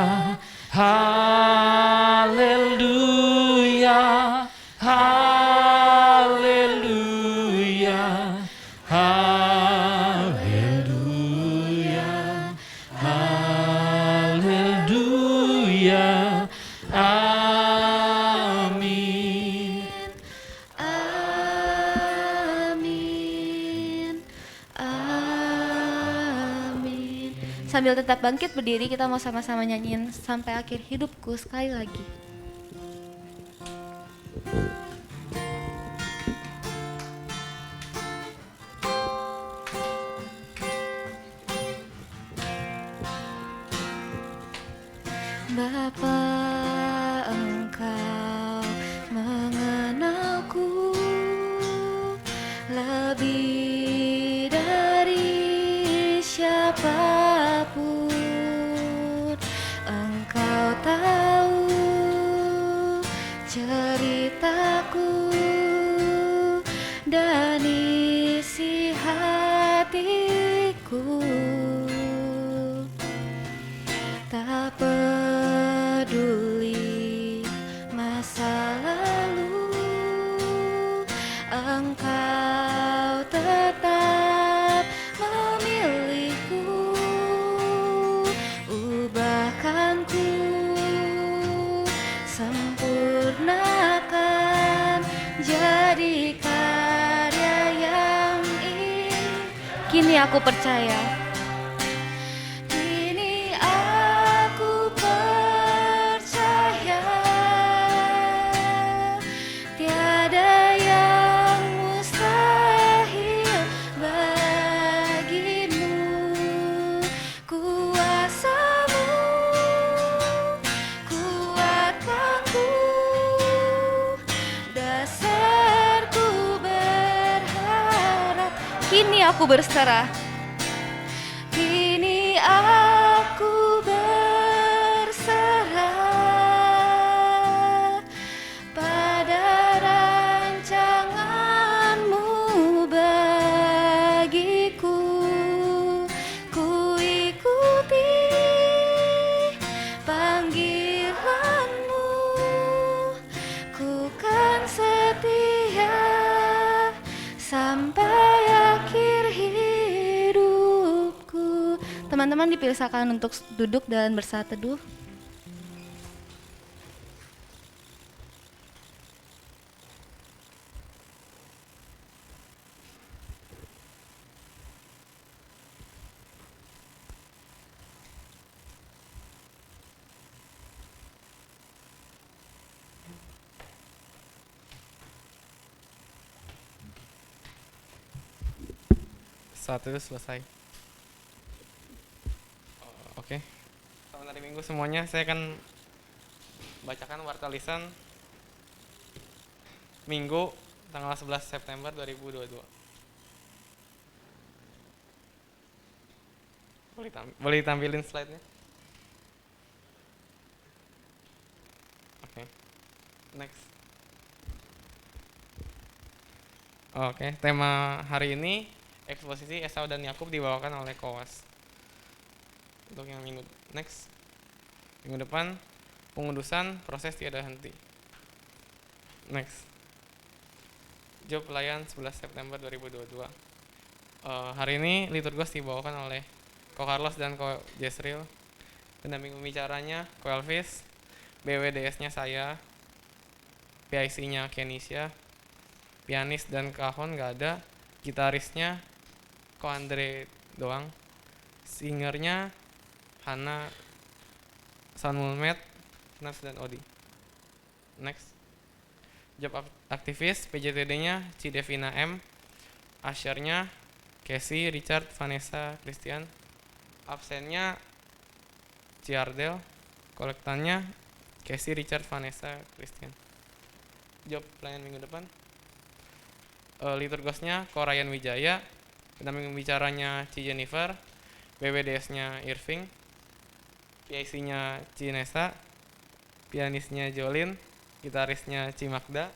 haleluya, haleluya, haleluya, haleluya, amin. Amin. Amin. Sambil tetap bangkit berdiri, kita mau sama-sama nyanyiin Sampai Akhir Hidupku sekali lagi. Bapa, Engkau mengenalku lebih dari siapapun. Engkau tahu ceritaku dan isi hatiku. Tak peduli masa lalu, Engkau tetap kini aku percaya. Kini aku percaya tiada yang mustahil bagimu. Kuasamu kuatkanku, dasarku berharap. Kini aku berserah. Kini aku berserah pada rancanganmu bagiku. Ku ikuti panggilanmu, ku kan setia sampai akhir hidupku. Teman-teman dipersilakan untuk duduk dan bersaat teduh. Saat itu selesai. Oke. Selamat hari Minggu semuanya. Saya akan bacakan warta lisan Minggu tanggal 11 September 2022. Boleh tampilin slide-nya? Oke. Next. Oke, tema hari ini eksposisi Esau dan Yakub dibawakan oleh Kowas. Untuk yang minggu next, minggu depan pengudusan proses tiada henti. Next, Job pelayan 11 September 2022. Hari ini liturgos dibawakan oleh Ko Carlos dan Ko Jesril. Pendamping pembicaranya Ko Elvis, BWDS-nya saya, PIC-nya Kenisha, pianis dan kahon nggak ada, gitarisnya Ko Andre doang, singernya Hana, Sanmulmet, Nas dan Odi. Next, job aktivis PJTD-nya Cidevina M, Ashernya Casey, Richard, Vanessa, Christian, absennya Ciardel, kolektannya Casey, Richard, Vanessa, Christian. Job pelayan minggu depan, liturgosnya Ko Ryan Wijaya, pendamping pembicaranya Ci Jennifer, BWDS-nya Irving, PIC-nya Ci Nesa, pianisnya Jolin, gitarisnya Ci Magda,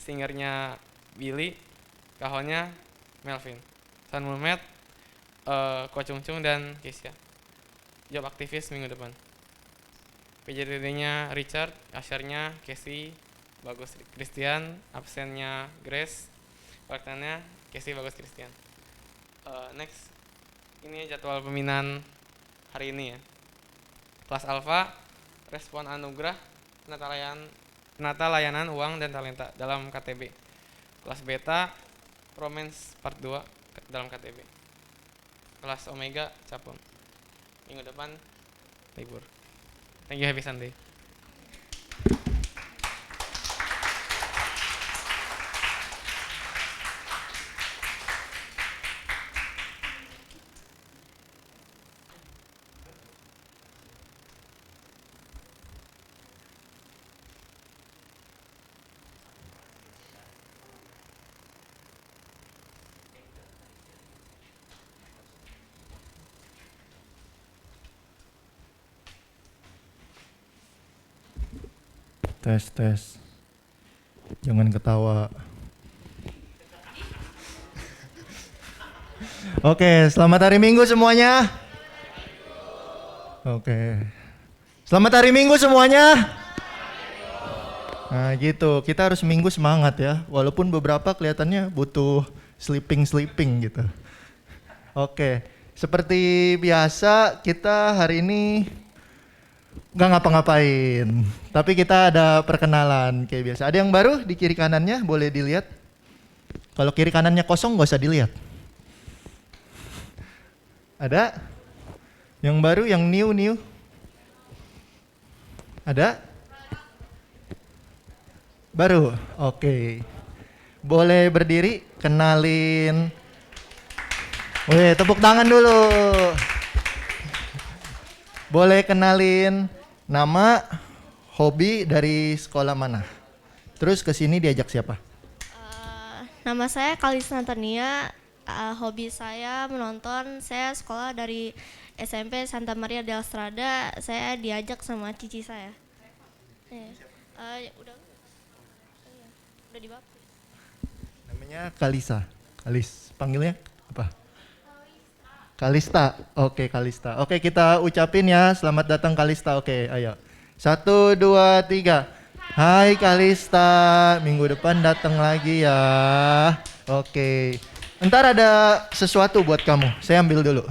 singernya Billy, kahonnya Melvin, Sanmulmet, Ko Chung Chung dan Keisha. Job aktivis minggu depan, PJTD-nya Richard, Ashernya Casey, Bagus Christian, absennya Grace, kolektannya Casey, Bagus Christian. Next, ini jadwal pembinaan hari ini ya. Kelas Alpha, respon anugerah, penata layanan uang dan talenta dalam KTB. Kelas Beta, romance part 2 dalam KTB. Kelas Omega, Capon. Minggu depan libur. Thank you, happy Sunday. Tes. Jangan ketawa. Oke, selamat hari Minggu semuanya. Oke. Selamat hari Minggu semuanya. Nah gitu, kita harus Minggu semangat ya. Walaupun beberapa kelihatannya butuh sleeping gitu. Oke, seperti biasa kita hari ini nggak ngapa-ngapain, tapi kita ada perkenalan kayak biasa. Ada yang baru di kiri kanannya, boleh dilihat. Kalau kiri kanannya kosong nggak usah dilihat. Ada? Yang baru, yang new? Ada? Baru? Oke. Boleh berdiri, kenalin. Wih, tepuk tangan dulu. Boleh kenalin nama, hobi dari sekolah mana? Terus ke sini diajak siapa? Nama saya Kalista Natania. Hobi saya menonton. Saya sekolah dari SMP Santa Maria del Strada. Saya diajak sama cici saya. Udah dibaptis. Namanya Kalisa. Kalis. Panggilnya apa? Kalista. Oke, Kalista. Oke, kita ucapin ya. Selamat datang Kalista. Oke, ayo. 1, 2, 3. Hai Kalista, minggu depan datang lagi ya. Oke. Ntar ada sesuatu buat kamu. Saya ambil dulu.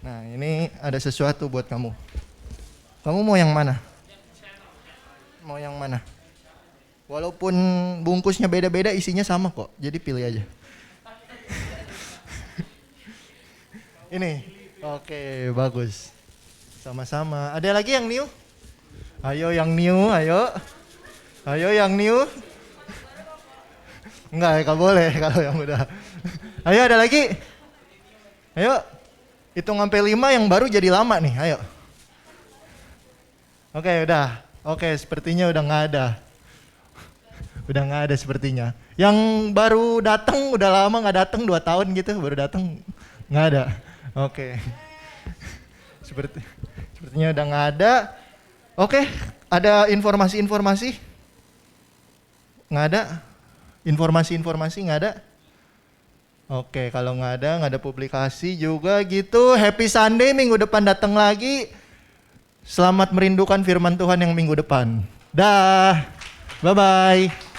Nah, ini ada sesuatu buat kamu. Kamu mau yang mana? Mau yang mana? Walaupun bungkusnya beda-beda, isinya sama kok. Jadi pilih aja. Ini. Oke, bagus. Sama-sama. Ada lagi yang new? Ayo yang new, ayo. Ayo yang new. Enggak boleh kalau yang udah. Ayo ada lagi. Ayo. Hitung sampai 5, yang baru jadi lama nih, ayo. Oke, udah. Oke, sepertinya udah nggak ada. Udah nggak ada sepertinya. Yang baru datang udah lama nggak datang, 2 tahun gitu baru datang, nggak ada. Oke. Sepertinya udah nggak ada. Oke, ada informasi-informasi? Nggak ada? Informasi-informasi nggak ada? Oke, kalau nggak ada publikasi juga gitu. Happy Sunday, minggu depan datang lagi. Selamat merindukan firman Tuhan yang minggu depan. Dah, bye-bye.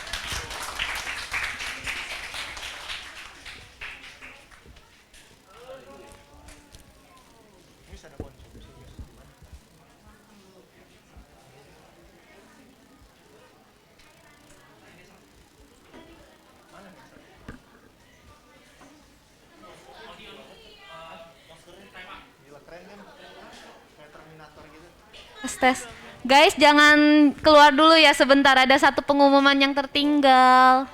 Tes. Guys, jangan keluar dulu ya sebentar, ada satu pengumuman yang tertinggal.